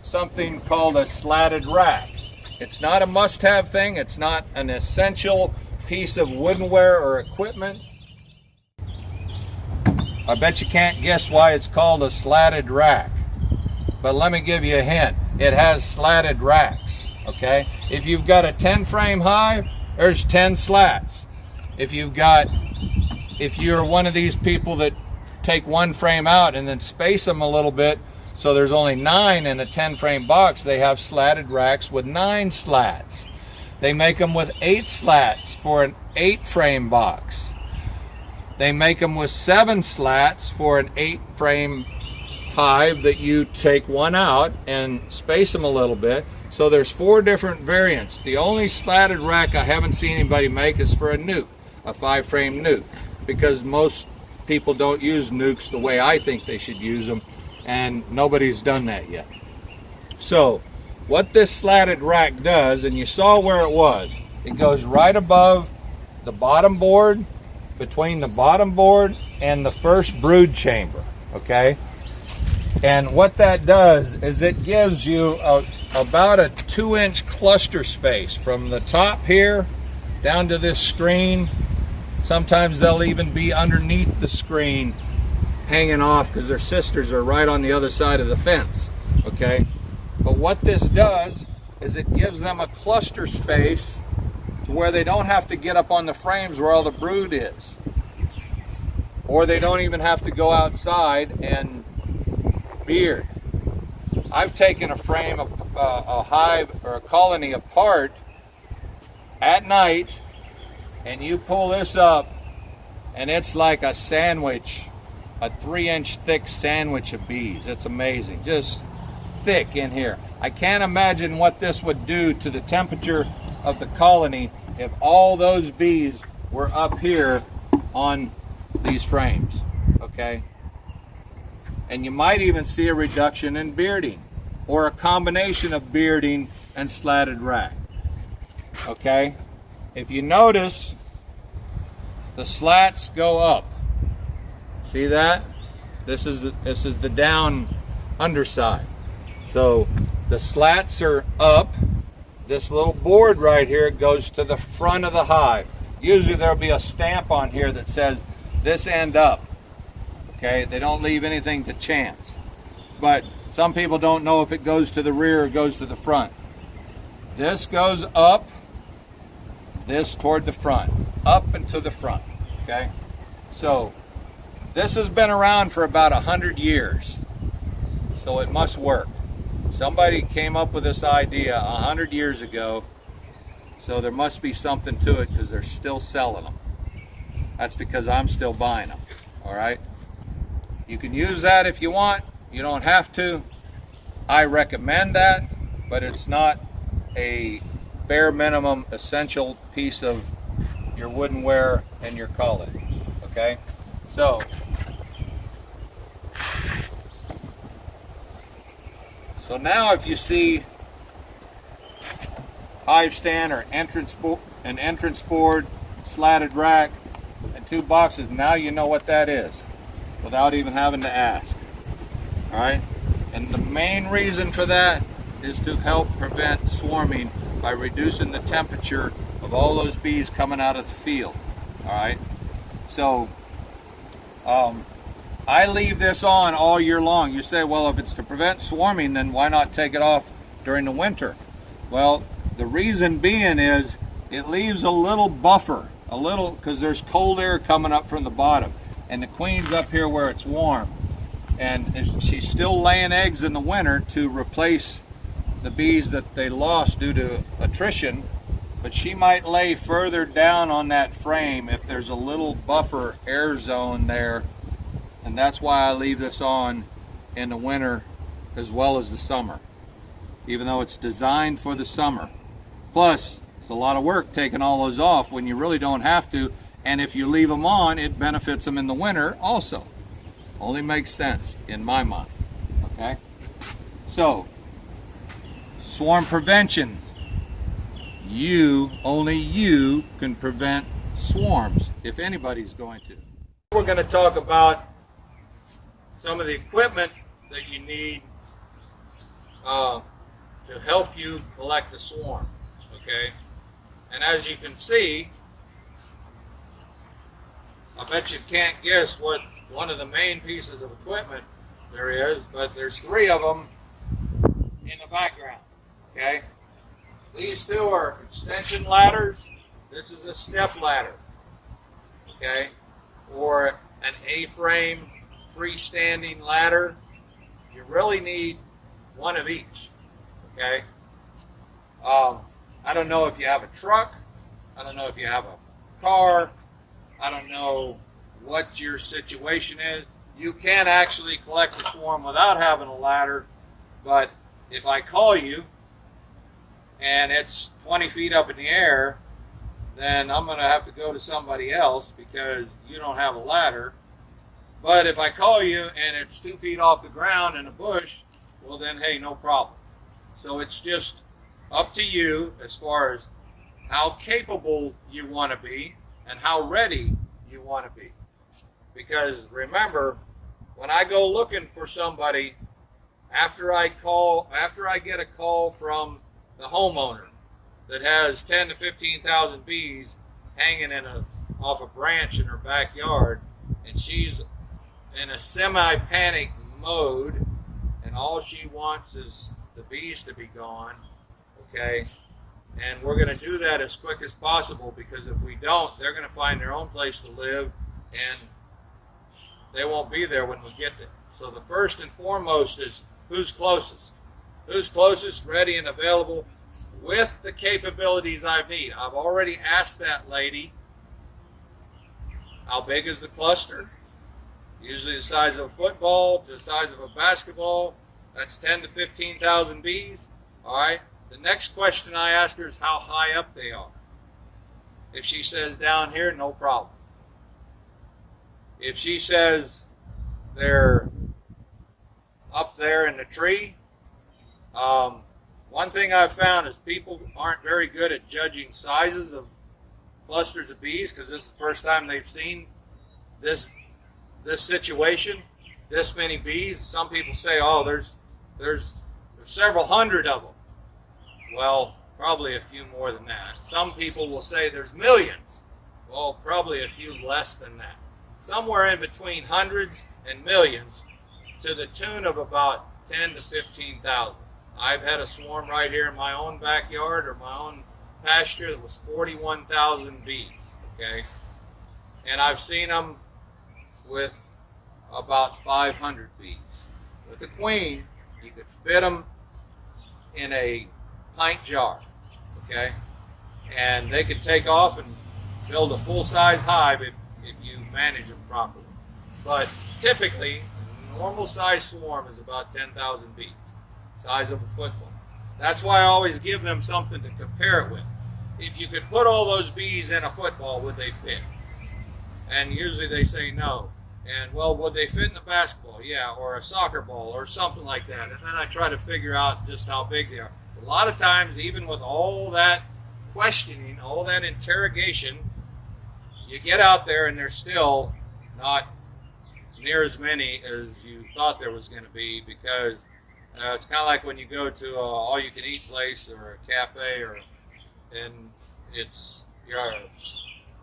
something called a slatted rack. It's not a must-have thing. It's not an essential piece of woodenware or equipment. I bet you can't guess why it's called a slatted rack. But let me give you a hint. It has slatted racks, okay? If you've got a 10 frame hive, there's 10 slats. If you're one of these people that take one frame out and then space them a little bit, so there's only 9 in a 10 frame box, they have slatted racks with 9 slats. They make them with 8 slats for an 8 frame box. They make them with 7 slats for an 8 frame hive that you take one out and space them a little bit. So there's 4 different variants. The only slatted rack I haven't seen anybody make is for a nuke, a 5 frame nuke, because most people don't use nukes the way I think they should use them, and nobody's done that yet. So what this slatted rack does, and you saw where it was, it goes right above the bottom board, between the bottom board and the first brood chamber, okay? And what that does is it gives you about a 2-inch cluster space from the top here down to this screen. Sometimes they'll even be underneath the screen hanging off because their sisters are right on the other side of the fence, okay? But what this does is it gives them a cluster space to where they don't have to get up on the frames where all the brood is. Or they don't even have to go outside and beard. I've taken a frame, a hive or a colony apart at night, and you pull this up and it's like a sandwich, a 3-inch thick sandwich of bees. It's amazing, just thick in here. I can't imagine what this would do to the temperature of the colony if all those bees were up here on these frames, okay? And you might even see a reduction in bearding, or a combination of bearding and slatted rack, okay? If you notice, the slats go up. See that? This is the down underside. So the slats are up. This little board right here goes to the front of the hive. Usually there'll be a stamp on here that says this end up. Okay, they don't leave anything to chance. But some people don't know if it goes to the rear or goes to the front. This goes up, this toward the front, up and to the front, okay? So this has been around for about 100 years, so it must work. Somebody came up with this idea 100 years ago, so there must be something to it because they're still selling them. That's because I'm still buying them, all right? You can use that if you want. You don't have to. I recommend that, but it's not a bare minimum essential piece of your woodenware and your colony, okay? So now if you see hive stand or an entrance board, slatted rack, and 2 boxes, now you know what that is without even having to ask. All right, and the main reason for that is to help prevent swarming by reducing the temperature of all those bees coming out of the field. All right, so I leave this on all year long. You say, well, if it's to prevent swarming, then why not take it off during the winter? Well, the reason being is it leaves a little buffer, because there's cold air coming up from the bottom, and the queen's up here where it's warm, and she's still laying eggs in the winter to replace the bees that they lost due to attrition, but she might lay further down on that frame if there's a little buffer air zone there, and that's why I leave this on in the winter as well as the summer, even though it's designed for the summer. Plus, it's a lot of work taking all those off when you really don't have to, and if you leave them on, it benefits them in the winter also. Only makes sense in my mind, okay? So, swarm prevention. Only you can prevent swarms, if anybody's going to. We're going to talk about some of the equipment that you need to help you collect a swarm, okay? And as you can see, I bet you can't guess what one of the main pieces of equipment there is, but there's 3 of them in the background, okay? These 2 are extension ladders. This is a step ladder, okay? Or an A-frame freestanding ladder. You really need one of each, okay? I don't know if you have a truck. I don't know if you have a car. I don't know what your situation is. You can actually collect a swarm without having a ladder, but if I call you and it's 20 feet up in the air, then I'm going to have to go to somebody else because you don't have a ladder. But if I call you and it's 2 feet off the ground in a bush, well then, hey, no problem. So it's just up to you as far as how capable you want to be and how ready you want to be. Because remember, when I go looking for somebody, after I get a call from the homeowner that has 10 to 15,000 bees hanging off a branch in her backyard, and she's in a semi-panic mode, and all she wants is the bees to be gone, okay? And we're going to do that as quick as possible, because if we don't, they're going to find their own place to live, and they won't be there when we get there. So the first and foremost is who's closest. Who's closest, ready, and available with the capabilities I need. I've already asked that lady, how big is the cluster? Usually the size of a football to the size of a basketball. That's 10 to 15,000 bees. All right. The next question I ask her is how high up they are. If she says down here, no problem. If she says they're up there in the tree, one thing I've found is people aren't very good at judging sizes of clusters of bees, because this is the first time they've seen this situation, this many bees. Some people say, oh, there's several hundred of them. Well, probably a few more than that. Some people will say there's millions. Well, probably a few less than that. Somewhere in between hundreds and millions, to the tune of about 10 to 15,000. I've had a swarm right here in my own backyard or my own pasture that was 41,000 bees, okay? And I've seen them with about 500 bees. With the queen, you could fit them in a pint jar, okay? And they could take off and build a full-size hive if you manage them properly. But typically, a normal-size swarm is about 10,000 bees, size of a football. That's why I always give them something to compare it with. If you could put all those bees in a football, would they fit? And usually they say no. And well, would they fit in a basketball? Yeah, or a soccer ball or something like that. And then I try to figure out just how big they are. A lot of times, even with all that questioning, all that interrogation, you get out there and there's still not near as many as you thought there was going to be, because it's kind of like when you go to a all-you-can-eat place or a cafe, and it's your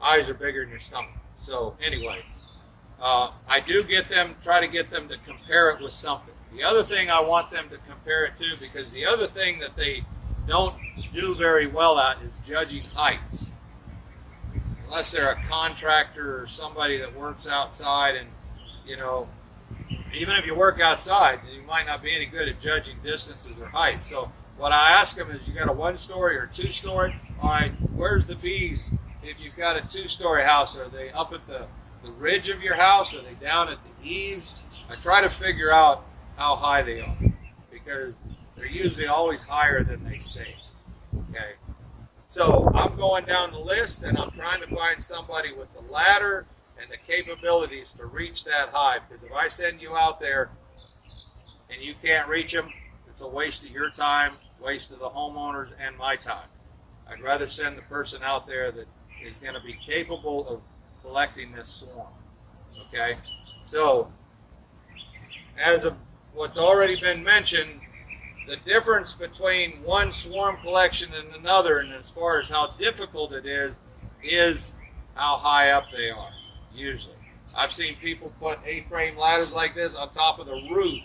eyes are bigger than your stomach. So anyway, I do try to get them to compare it with something. The other thing I want them to compare it to, because the other thing that they don't do very well at is judging heights. Unless they're a contractor or somebody that works outside, and you know, even if you work outside, you might not be any good at judging distances or heights. So what I ask them is, you got a 1-story or 2-story? All right, where's the bees? If you've got a 2-story house, are they up at the ridge of your house? Are they down at the eaves? I try to figure out how high they are, because they're usually always higher than they say. Okay, so I'm going down the list and I'm trying to find somebody with the ladder and the capabilities to reach that high, because if I send you out there and you can't reach them, it's a waste of your time, waste of the homeowners, and my time. I'd rather send the person out there that is going to be capable of collecting this swarm. Okay, so as of what's already been mentioned, the difference between one swarm collection and another, and as far as how difficult it is how high up they are. Usually, I've seen people put A-frame ladders like this on top of the roof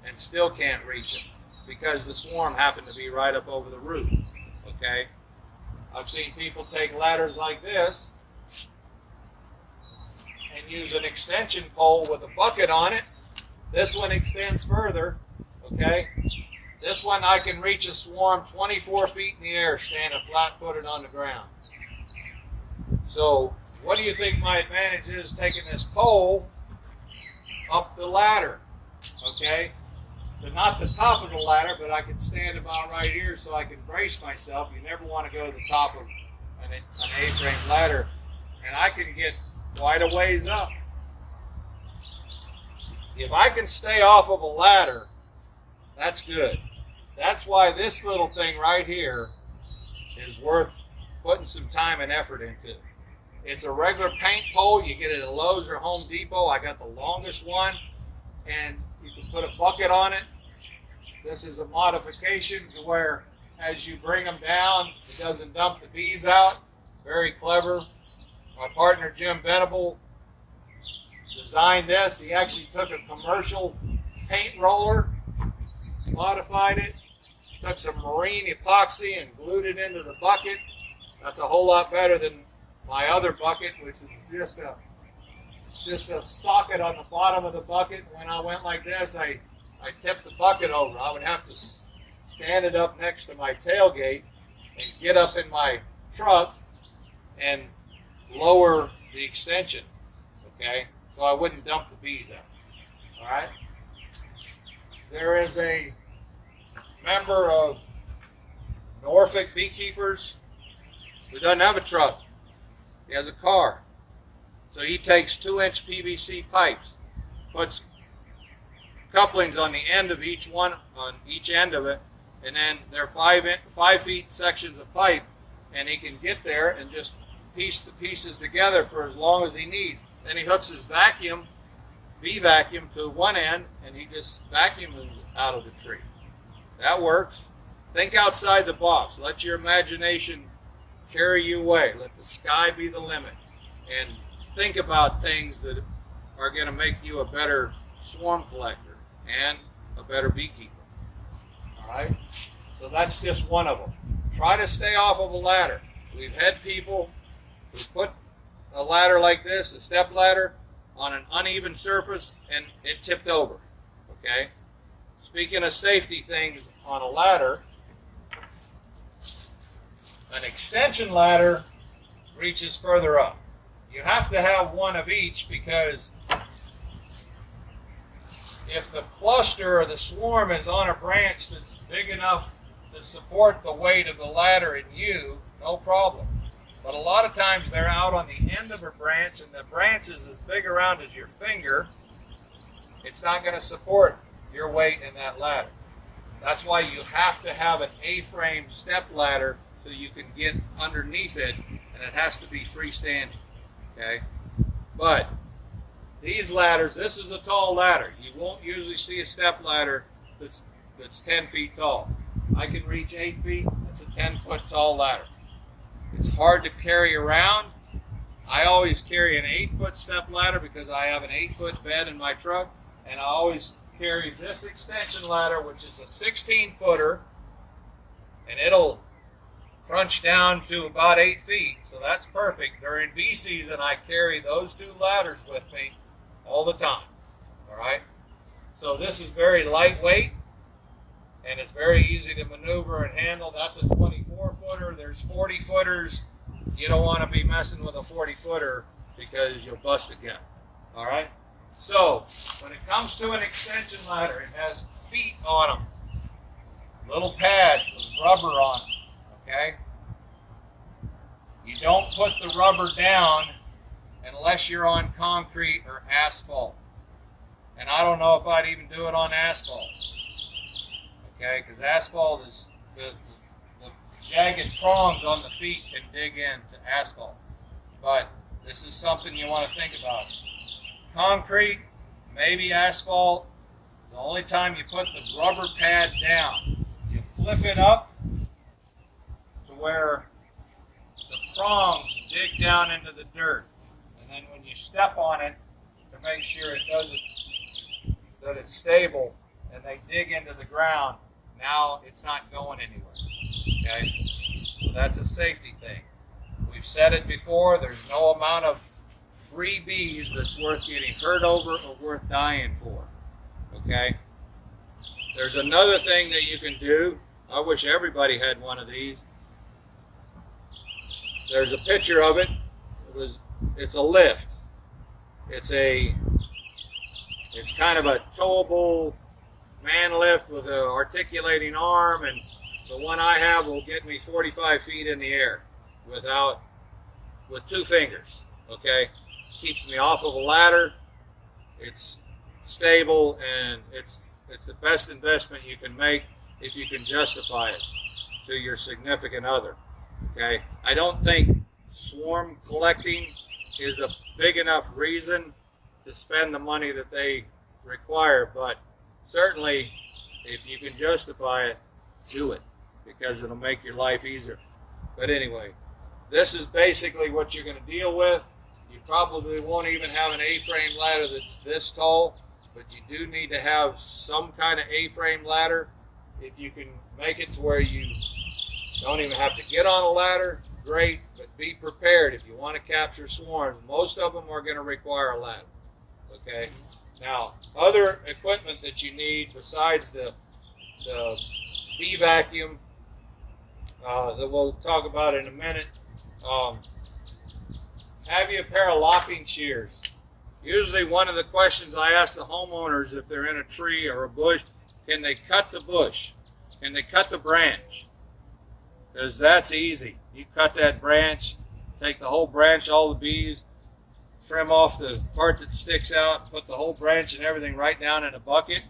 and still can't reach them, because the swarm happened to be right up over the roof. Okay, I've seen people take ladders like this and use an extension pole with a bucket on it. This one extends further. Okay, this one I can reach a swarm 24 feet in the air standing flat-footed on the ground. So what do you think my advantage is taking this pole up the ladder? Okay, so not the top of the ladder, but I can stand about right here so I can brace myself. You never want to go to the top of an A-frame ladder, and I can get quite a ways up. If I can stay off of a ladder, that's good. That's why this little thing right here is worth putting some time and effort into. It's a regular paint pole. You get it at Lowe's or Home Depot. I got the longest one, and you can put a bucket on it. This is a modification to where as you bring them down, it doesn't dump the bees out. Very clever. My partner Jim Venable designed this. He actually took a commercial paint roller, modified it, took some marine epoxy and glued it into the bucket. That's a whole lot better than my other bucket, which is just a socket on the bottom of the bucket. When I went like this, I tipped the bucket over. I would have to stand it up next to my tailgate and get up in my truck and lower the extension, okay, so I wouldn't dump the bees out. All right. There is a member of Norfolk Beekeepers who doesn't have a truck. He has a car. So he takes 2-inch PVC pipes, puts couplings on the end of each one, on each end of it, and then they're 5 feet sections of pipe, and he can get there and just piece the pieces together for as long as he needs. Then he hooks his bee vacuum to one end, and he just vacuums out of the tree. That works. Think outside the box. Let your imagination carry you away. Let the sky be the limit. And think about things that are going to make you a better swarm collector and a better beekeeper. All right? So that's just one of them. Try to stay off of a ladder. We've had people who put a ladder like this, a step ladder, on an uneven surface, and it tipped over. Okay? Speaking of safety things on a ladder, an extension ladder reaches further up. You have to have one of each, because if the cluster or the swarm is on a branch that's big enough to support the weight of the ladder and you, no problem. But a lot of times they're out on the end of a branch, and the branch is as big around as your finger. It's not going to support your weight in that ladder. That's why you have to have an A-frame step ladder so you can get underneath it, and it has to be freestanding. Okay? But these ladders, this is a tall ladder. You won't usually see a step ladder that's 10 feet tall. I can reach 8 feet. That's a 10-foot tall ladder. It's hard to carry around. I always carry an 8-foot step ladder because I have an 8-foot bed in my truck, and I always carry this extension ladder, which is a 16-footer, and it'll crunch down to about 8 feet, so that's perfect. During bee season, I carry those two ladders with me all the time. All right? So this is very lightweight, and it's very easy to maneuver and handle. That's a 24-footer. There's 40-footers. You don't want to be messing with a 40-footer because you'll bust again. All right? So when it comes to an extension ladder, it has feet on them, little pads with rubber on them. Okay? You don't put the rubber down unless you're on concrete or asphalt. And I don't know if I'd even do it on asphalt. Okay? Because asphalt is, the jagged prongs on the feet can dig into asphalt. But this is something you want to think about. Concrete, maybe asphalt. The only time you put the rubber pad down, you flip it up to where the prongs dig down into the dirt. And then when you step on it to make sure it doesn't, that it's stable, and they dig into the ground, now it's not going anywhere. Okay? So that's a safety thing. We've said it before, there's no amount of free bees that's worth getting hurt over or worth dying for. Okay? There's another thing that you can do. I wish everybody had one of these. There's a picture of it. It's a lift. It's kind of a towable man lift with an articulating arm, and the one I have will get me 45 feet in the air with 2 fingers. Okay? Keeps me off of a ladder. It's stable, and it's the best investment you can make if you can justify it to your significant other. Okay? I don't think swarm collecting is a big enough reason to spend the money that they require, but certainly if you can justify it, do it, because it'll make your life easier. But anyway, this is basically what you're going to deal with. You probably won't even have an A-frame ladder that's this tall, but you do need to have some kind of A-frame ladder. If you can make it to where you don't even have to get on a ladder, great, but be prepared. If you want to capture swarms, most of them are going to require a ladder. Okay? Now, other equipment that you need besides the bee vacuum that we'll talk about in a minute, have you a pair of lopping shears. Usually one of the questions I ask the homeowners if they're in a tree or a bush, can they cut the bush? Can they cut the branch? Because that's easy. You cut that branch, take the whole branch, all the bees, trim off the part that sticks out, put the whole branch and everything right down in a bucket,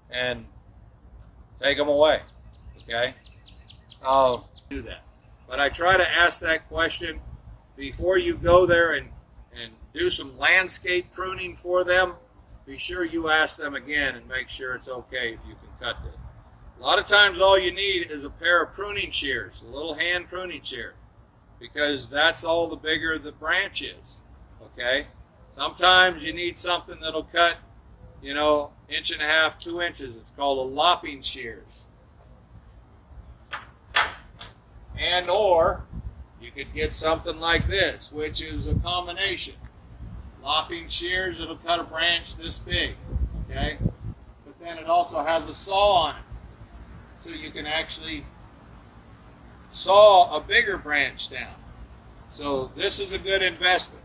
and take them away. Okay? I'll do that. But I try to ask that question before you go there and do some landscape pruning for them. Be sure you ask them again and make sure it's okay if you can cut it. A lot of times all you need is a pair of pruning shears, a little hand pruning shear, because that's all the bigger the branch is. Okay? Sometimes you need something that'll cut, 1.5 inches, 2 inches. It's called a lopping shears. And or you could get something like this, which is a combination. Lopping shears, it'll cut a branch this big, okay? But then it also has a saw on it, so you can actually saw a bigger branch down. So this is a good investment.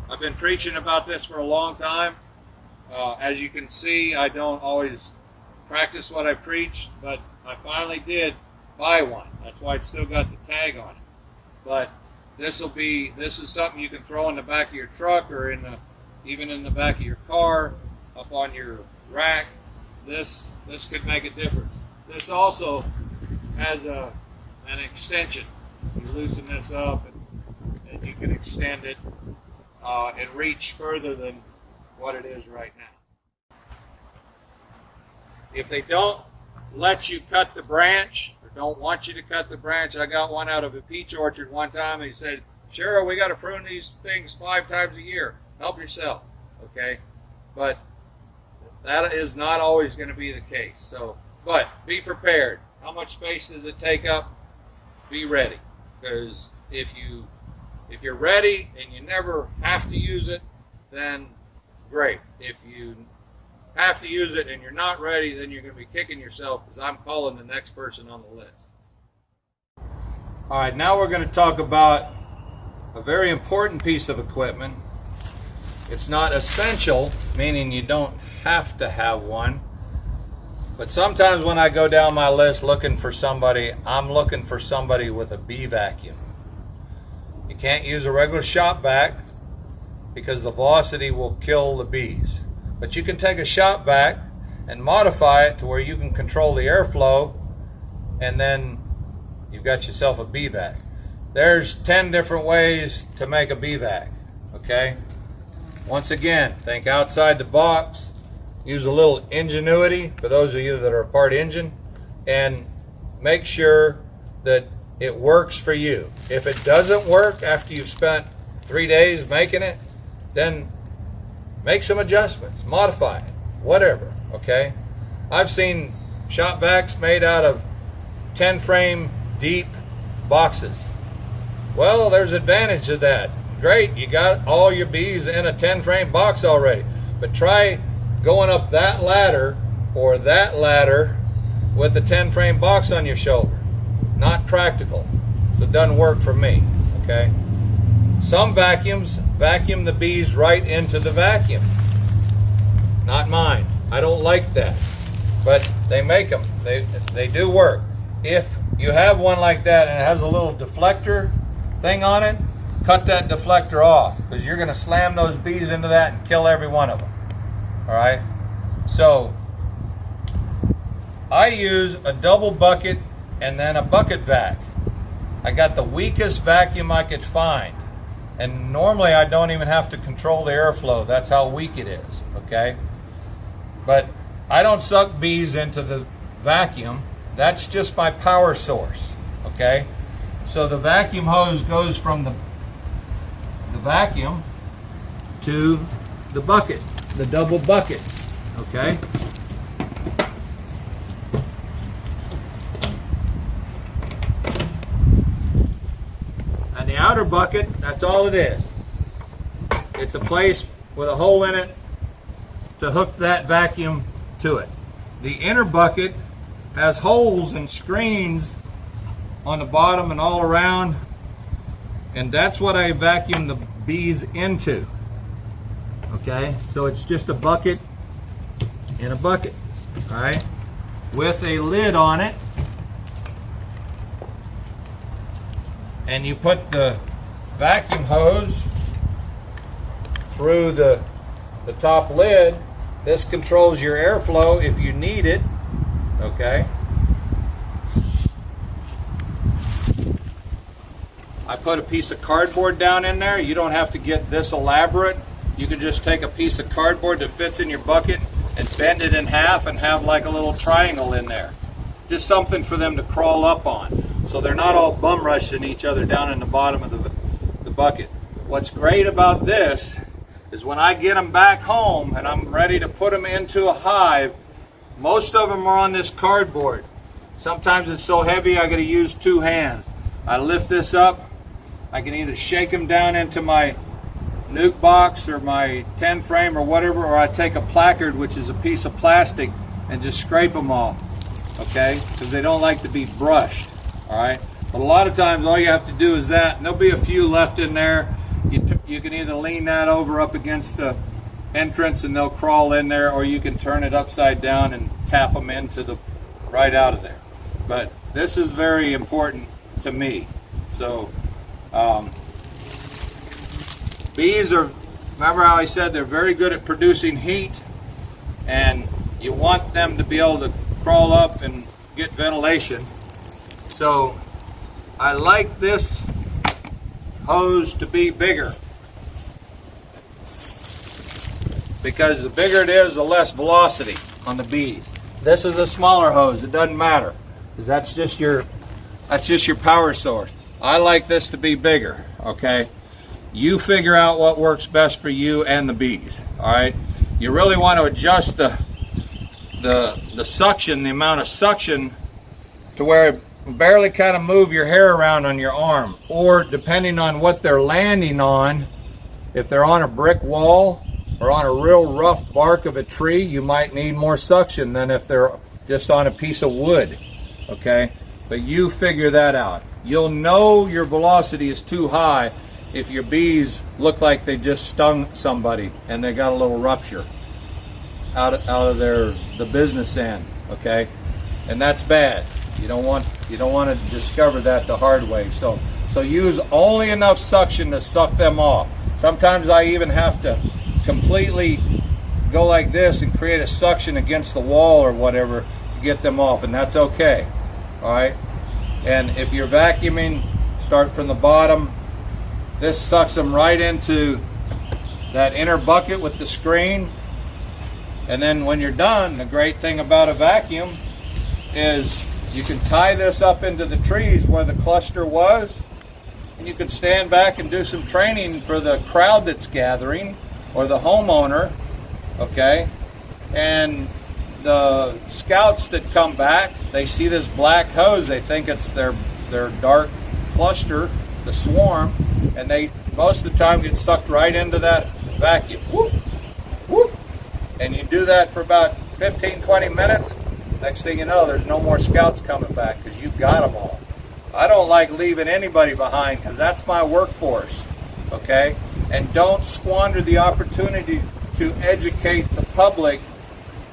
I've been preaching about this for a long time. As you can see, I don't always practice what I preach, but I finally did buy one. That's why it's still got the tag on it. But this is something you can throw in the back of your truck or even in the back of your car, up on your rack. This could make a difference. This also has an extension. You loosen this up and you can extend it and reach further than what it is right now. If they don't let you cut the branch, or don't want you to cut the branch, I got one out of a peach orchard one time. He said, "Cheryl, we got to prune these things 5 times a year. Help yourself." Okay, but that is not always going to be the case. So, but be prepared. How much space does it take up? Be ready, because if you're ready and you never have to use it, then great. If you have to use it and you're not ready, then you're going to be kicking yourself, because I'm calling the next person on the list. All right, now we're going to talk about a very important piece of equipment. It's not essential, meaning you don't have to have one, but sometimes when I go down my list looking for somebody, I'm looking for somebody with a bee vacuum. You can't use a regular shop vac because the velocity will kill the bees. But you can take a shop vac and modify it to where you can control the airflow, and then you've got yourself a bee vac. There's 10 different ways to make a bee vac, okay? Once again, think outside the box. Use a little ingenuity for those of you that are a part engine, and make sure that it works for you. If it doesn't work after you've spent 3 days making it, then make some adjustments, modify it, whatever, okay? I've seen shop vacs made out of 10 frame deep boxes. Well, there's advantage to that. Great, you got all your bees in a 10 frame box already, but try going up that ladder or that ladder with a 10 frame box on your shoulder. Not practical, so it doesn't work for me, okay? Some vacuums vacuum the bees right into the vacuum. Not mine. I don't like that, but they make them. They do work. If you have one like that and it has a little deflector thing on it, cut that deflector off, because you're going to slam those bees into that and kill every one of them. All right? So I use a double bucket and then a bucket vac. I got the weakest vacuum I could find. And normally I don't even have to control the airflow. That's how weak it is, okay? But I don't suck bees into the vacuum. That's just my power source, okay? So the vacuum hose goes from the vacuum to the bucket, the double bucket, okay? And the outer bucket, that's all it is. It's a place with a hole in it to hook that vacuum to it. The inner bucket has holes and screens on the bottom and all around, and that's what I vacuum the bees into. Okay, so it's just a bucket in a bucket, all right, with a lid on it, and you put the vacuum hose through the top lid. This controls your airflow if you need it, okay? I put a piece of cardboard down in there. You don't have to get this elaborate. You can just take a piece of cardboard that fits in your bucket and bend it in half and have like a little triangle in there. Just something for them to crawl up on, so they're not all bum rushing each other down in the bottom of the bucket. What's great about this is when I get them back home and I'm ready to put them into a hive, most of them are on this cardboard. Sometimes it's so heavy I got to use 2 hands. I lift this up, I can either shake them down into my nuke box or my 10 frame or whatever, or I take a placard, which is a piece of plastic, and just scrape them off, okay? Because they don't like to be brushed, all right? But a lot of times all you have to do is that, and there'll be a few left in there. You can either lean that over up against the entrance and they'll crawl in there, or you can turn it upside down and tap them into the right out of there. But this is very important to me. So Bees are, remember how I said they're very good at producing heat, and you want them to be able to crawl up and get ventilation. So I like this hose to be bigger, because the bigger it is, the less velocity on the bees. This is a smaller hose, it doesn't matter, because that's just your power source. I like this to be bigger, okay? You figure out what works best for you and the bees, all right? You really want to adjust the suction, the amount of suction, to where it barely kind of move your hair around on your arm, or depending on what they're landing on, if they're on a brick wall or on a real rough bark of a tree, you might need more suction than if they're just on a piece of wood, okay? But you figure that out. You'll know your velocity is too high if your bees look like they just stung somebody and they got a little rupture out of the business end, okay? And that's bad. You don't want to discover that the hard way. So use only enough suction to suck them off. Sometimes I even have to completely go like this and create a suction against the wall or whatever to get them off, and that's okay, all right? And if you're vacuuming, start from the bottom. This sucks them right into that inner bucket with the screen. And then when you're done, the great thing about a vacuum is you can tie this up into the trees where the cluster was, and you can stand back and do some training for the crowd that's gathering or the homeowner, okay? And the scouts that come back, they see this black hose, they think it's their dark cluster, the swarm, and they most of the time get sucked right into that vacuum. Whoop, whoop. And you do that for about 15-20 minutes, next thing you know, there's no more scouts coming back because you've got them all. I don't like leaving anybody behind because that's my workforce, okay? And don't squander the opportunity to educate the public,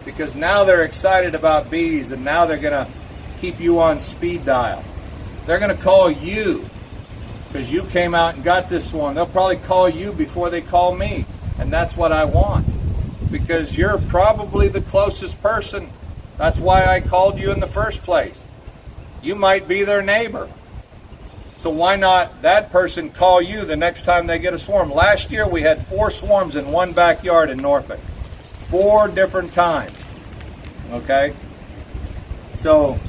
because now they're excited about bees and now they're going to keep you on speed dial. They're going to call you because you came out and got this one. They'll probably call you before they call me, and that's what I want, because you're probably the closest person. That's why I called you in the first place. You might be their neighbor. So why not that person call you the next time they get a swarm? Last year we had 4 swarms in one backyard in Norfolk. 4 different times, okay? So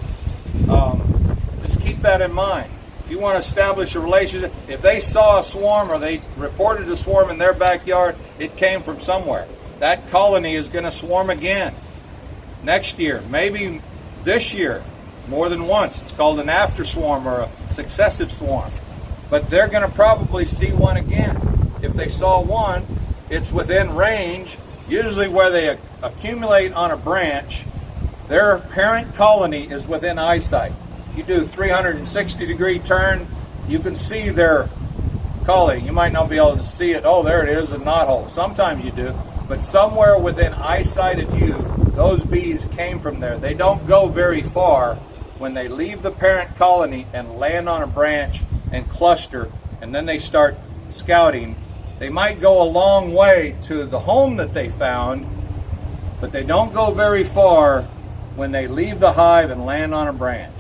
just keep that in mind. If you want to establish a relationship, if they saw a swarm or they reported a swarm in their backyard, it came from somewhere. That colony is going to swarm again next year, maybe this year, more than once. It's called an after swarm or a successive swarm. But they're going to probably see one again. If they saw one, it's within range. Usually where they accumulate on a branch, their parent colony is within eyesight. You do 360-degree turn, you can see their colony. You might not be able to see it. Oh, there it is, a knothole. Sometimes you do. But somewhere within eyesight of you, those bees came from there. They don't go very far when they leave the parent colony and land on a branch and cluster, and then they start scouting. They might go a long way to the home that they found, but they don't go very far when they leave the hive and land on a branch.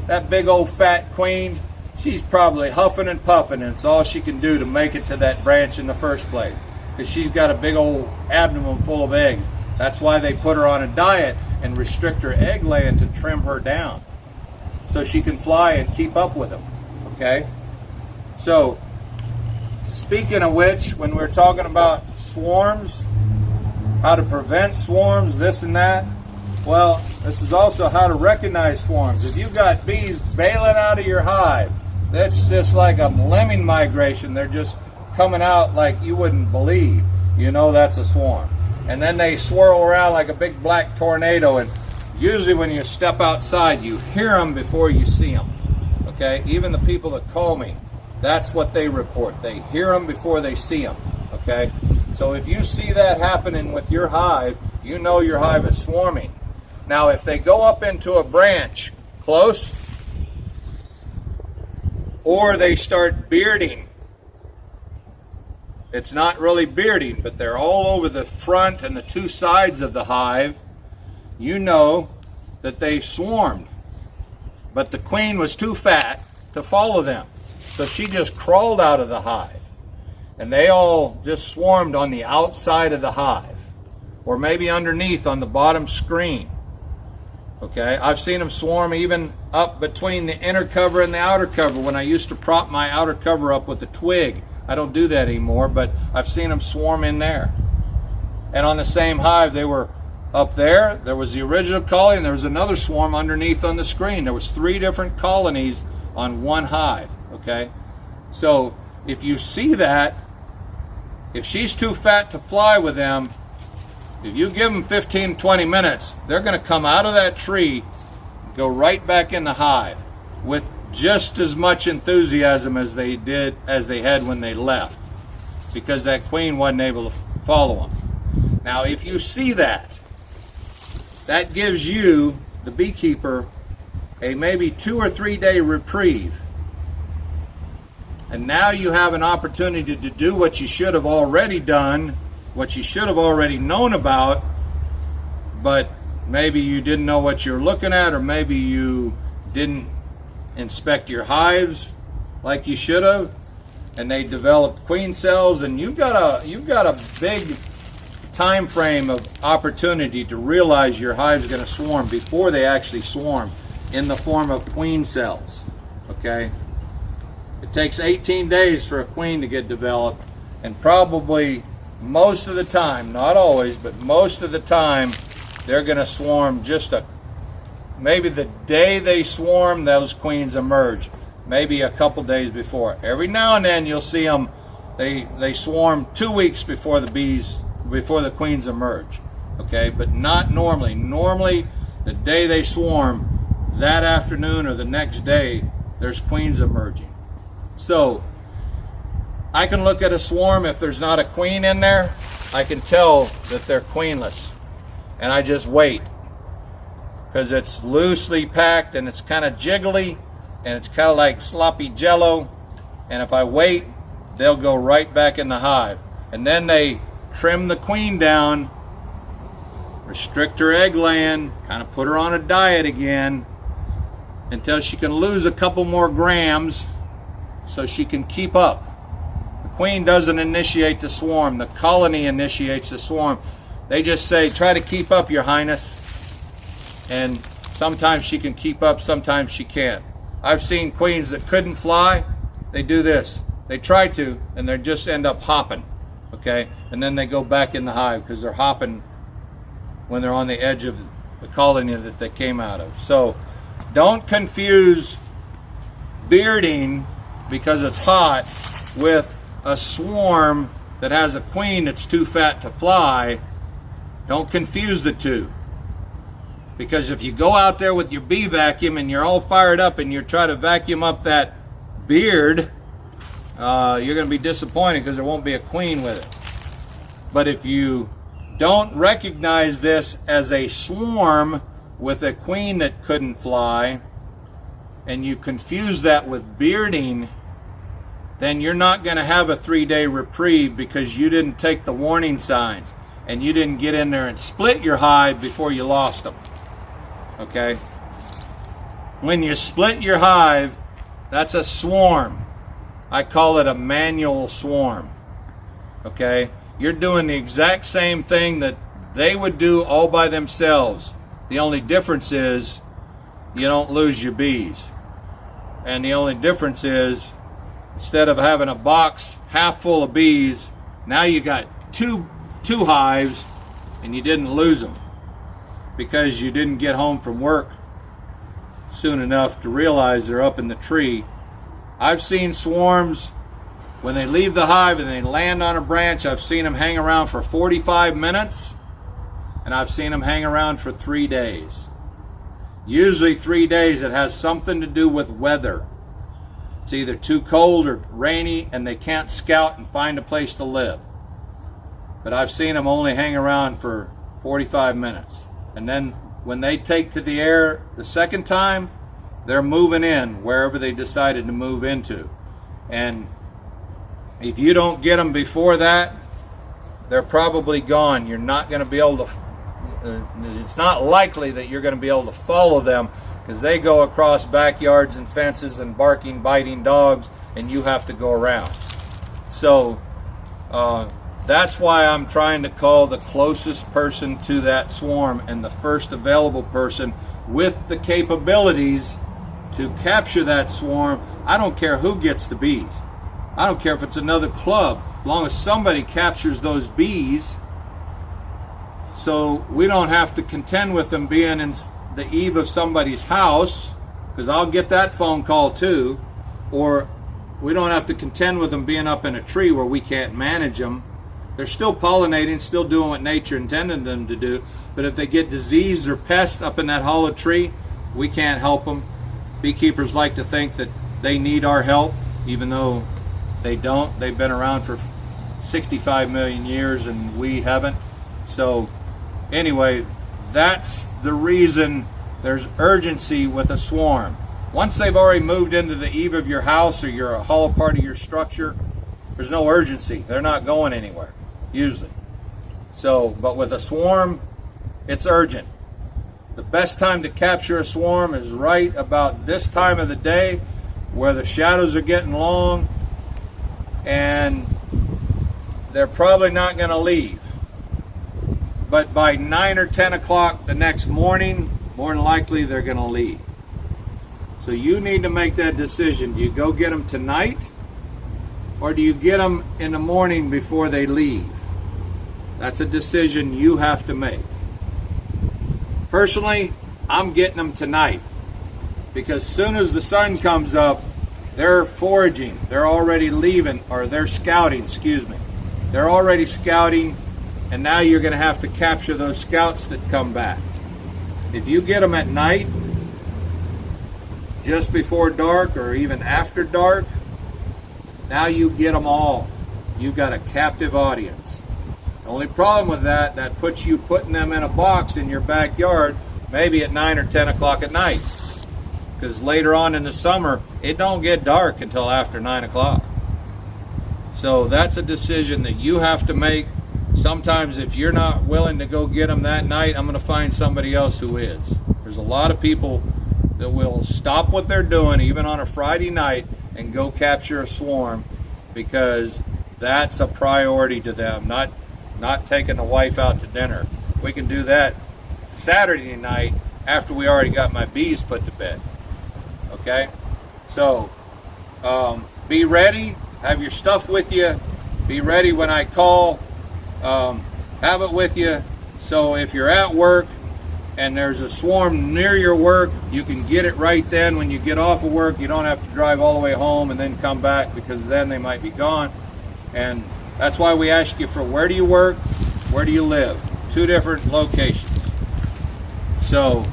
That big old fat queen, she's probably huffing and puffing, and it's all she can do to make it to that branch in the first place, because she's got a big old abdomen full of eggs. That's why they put her on a diet and restrict her egg laying to trim her down so she can fly and keep up with them, okay? So, speaking of which, when we're talking about swarms, how to prevent swarms, this and that, well, this is also how to recognize swarms. If you've got bees bailing out of your hive, that's just like a lemming migration. They're just coming out like you wouldn't believe. You know that's a swarm. And then they swirl around like a big black tornado, and usually when you step outside, you hear them before you see them, okay? Even the people that call me, that's what they report. They hear them before they see them, okay? So if you see that happening with your hive, you know your hive is swarming. Now, if they go up into a branch close, or they start bearding. It's not really bearding, but they're all over the front and the two sides of the hive. You know that they've swarmed, but the queen was too fat to follow them. So she just crawled out of the hive, and they all just swarmed on the outside of the hive, or maybe underneath on the bottom screen. Okay, I've seen them swarm even up between the inner cover and the outer cover when I used to prop my outer cover up with a twig. I don't do that anymore, but I've seen them swarm in there. And on the same hive, they were up there. There was the original colony, and there was another swarm underneath on the screen. There was 3 different colonies on one hive, okay? So if you see that, if she's too fat to fly with them, if you give them 15, 20 minutes, they're going to come out of that tree, go right back in the hive with just as much enthusiasm as they had when they left, because that queen wasn't able to follow them. Now, if you see that, that gives you, the beekeeper, a maybe 2 or 3 day reprieve. And now you have an opportunity to do what you should have already done, what you should have already known about, but maybe you didn't know what you're looking at, or maybe you didn't inspect your hives like you should have, and they developed queen cells, and you've got a big time frame of opportunity to realize your hive's going to swarm before they actually swarm in the form of queen cells. Okay, it takes 18 days for a queen to get developed, and probably most of the time, not always, but most of the time, they're going to swarm maybe the day they swarm, those queens emerge, maybe a couple days before. Every now and then you'll see them, they swarm 2 weeks before the queens emerge, okay, but not normally. Normally, the day they swarm, that afternoon or the next day, there's queens emerging. So I can look at a swarm. If there's not a queen in there, I can tell that they're queenless, and I just wait, because it's loosely packed and it's kind of jiggly and it's kind of like sloppy jello, and if I wait, they'll go right back in the hive. And then they trim the queen down, restrict her egg laying, kind of put her on a diet again until she can lose a couple more grams so she can keep up. The queen doesn't initiate the swarm, the colony initiates the swarm. They just say, try to keep up, Your Highness. And sometimes she can keep up, sometimes she can't. I've seen queens that couldn't fly. They do this. They try to, and they just end up hopping, okay? And then they go back in the hive because they're hopping when they're on the edge of the colony that they came out of. So don't confuse bearding because it's hot with a swarm that has a queen that's too fat to fly. Don't confuse the two. Because if you go out there with your bee vacuum and you're all fired up and you try to vacuum up that beard, you're going to be disappointed because there won't be a queen with it. But if you don't recognize this as a swarm with a queen that couldn't fly, and you confuse that with bearding, then you're not going to have a 3-day reprieve because you didn't take the warning signs and you didn't get in there and split your hive before you lost them. Okay? When you split your hive, that's a swarm. I call it a manual swarm. Okay? You're doing the exact same thing that they would do all by themselves. The only difference is you don't lose your bees. And the only difference is, instead of having a box half full of bees, now you got two hives and you didn't lose them because you didn't get home from work soon enough to realize they're up in the tree. I've seen swarms when they leave the hive and they land on a branch. I've seen them hang around for 45 minutes, and I've seen them hang around for 3 days. Usually 3 days. It has something to do with weather. It's either too cold or rainy and they can't scout and find a place to live. But I've seen them only hang around for 45 minutes. And then when they take to the air the second time, they're moving in wherever they decided to move into. And if you don't get them before that, they're probably gone. You're not going to be able to, it's not likely that you're going to be able to follow them, because they go across backyards and fences and barking, biting dogs, and you have to go around. So that's why I'm trying to call the closest person to that swarm and the first available person with the capabilities to capture that swarm. I don't care who gets the bees. I don't care if it's another club, as long as somebody captures those bees, so we don't have to contend with them being in the eave of somebody's house, because I'll get that phone call too, or we don't have to contend with them being up in a tree where we can't manage them. They're still pollinating, still doing what nature intended them to do, but if they get disease or pest up in that hollow tree, we can't help them. Beekeepers like to think that they need our help, even though they don't. They've been around for 65 million years and we haven't. So anyway, that's the reason there's urgency with a swarm. Once they've already moved into the eave of your house or your hollow part of your structure, there's no urgency. They're not going anywhere, usually. So, but with a swarm, it's urgent. The best time to capture a swarm is right about this time of the day, where the shadows are getting long and they're probably not going to leave. But by 9 or 10 o'clock the next morning, more than likely they're going to leave. So you need to make that decision. Do you go get them tonight, or do you get them in the morning before they leave? That's a decision you have to make. Personally, I'm getting them tonight, because as soon as the sun comes up, they're foraging. They're already leaving, or they're scouting, excuse me. They're already scouting, and now you're going to have to capture those scouts that come back. If you get them at night, just before dark or even after dark, now you get them all. You've got a captive audience. The only problem with that puts you putting them in a box in your backyard, maybe at 9 or 10 o'clock at night. Because later on in the summer, it don't get dark until after 9 o'clock. So that's a decision that you have to make. Sometimes if you're not willing to go get them that night, I'm going to find somebody else who is. There's a lot of people that will stop what they're doing, even on a Friday night, and go capture a swarm, because that's a priority to them, not taking the wife out to dinner. We can do that Saturday night after we already got my bees put to bed. Okay? So, be ready. Have your stuff with you. Be ready when I call. Have it with you, so if you're at work and there's a swarm near your work, you can get it right then when you get off of work. You don't have to drive all the way home and then come back, because then they might be gone. And that's why we ask you for where do you work, where do you live. 2 different locations. So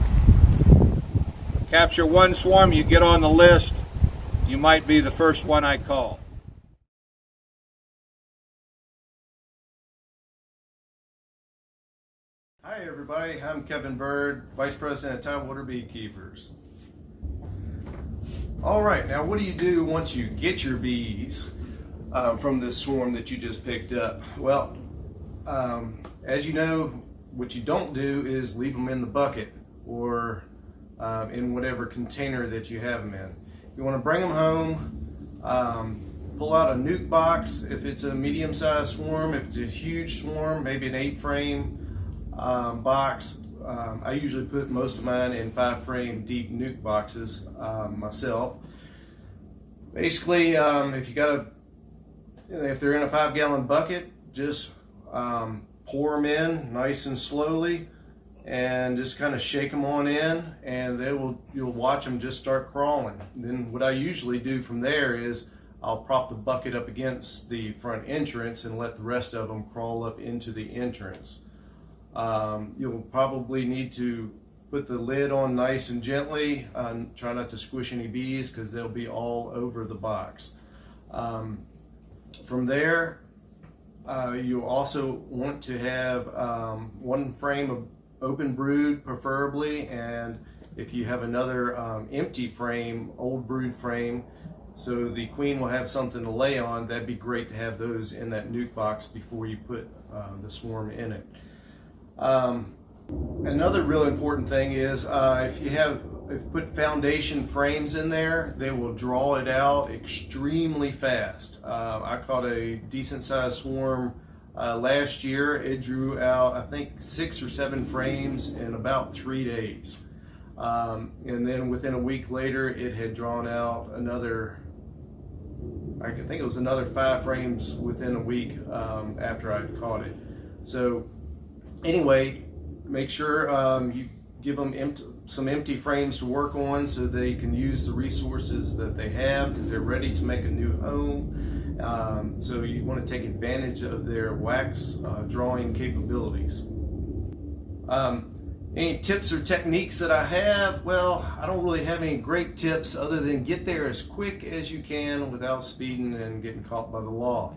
capture 1 swarm, you get on the list, you might be the first one I call. Hi everybody, I'm Kevin Bird, Vice President of Tidewater Beekeepers. Alright, now what do you do once you get your bees from this swarm that you just picked up? Well, as you know, what you don't do is leave them in the bucket or in whatever container that you have them in. You want to bring them home, pull out a nuke box if it's a medium-sized swarm. If it's a huge swarm, maybe an 8-frame box. I usually put most of mine in 5-frame deep nuke boxes myself. Basically, if they're in a 5-gallon bucket, just pour them in nice and slowly, and just kind of shake them on in, and you'll watch them just start crawling. Then what I usually do from there is I'll prop the bucket up against the front entrance and let the rest of them crawl up into the entrance. You'll probably need to put the lid on nice and gently. Try not to squish any bees, because they'll be all over the box. From there, you also want to have 1 frame of open brood, preferably, and If you have another empty frame, old brood frame, so the queen will have something to lay on, that'd be great to have those in that nuke box before you put the swarm in it. Another real important thing is if you put foundation frames in there, they will draw it out extremely fast. I caught a decent sized swarm last year. It drew out, I think, 6 or 7 frames in about 3 days. And then within a week later, it had drawn out another, I think it was another 5 frames within a week after I caught it. So anyway, make sure you give them some empty frames to work on so they can use the resources that they have, because they're ready to make a new home. So you want to take advantage of their wax drawing capabilities. Any tips or techniques that I have? Well, I don't really have any great tips other than get there as quick as you can without speeding and getting caught by the law.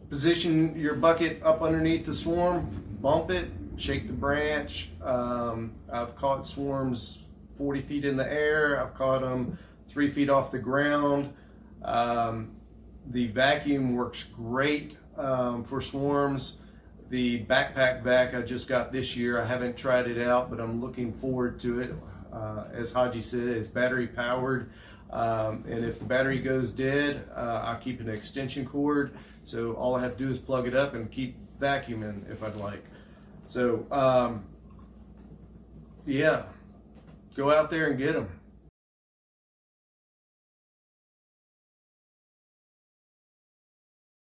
Position your bucket up underneath the swarm, bump it, shake the branch. I've caught swarms 40 feet in the air. I've caught them 3 feet off the ground. The vacuum works great for swarms. The backpack vac I just got this year, I haven't tried it out, but I'm looking forward to it. As Haji said, it's battery powered. And if the battery goes dead, I keep an extension cord. So all I have to do is plug it up and keep vacuuming if I'd like. So yeah, go out there and get them.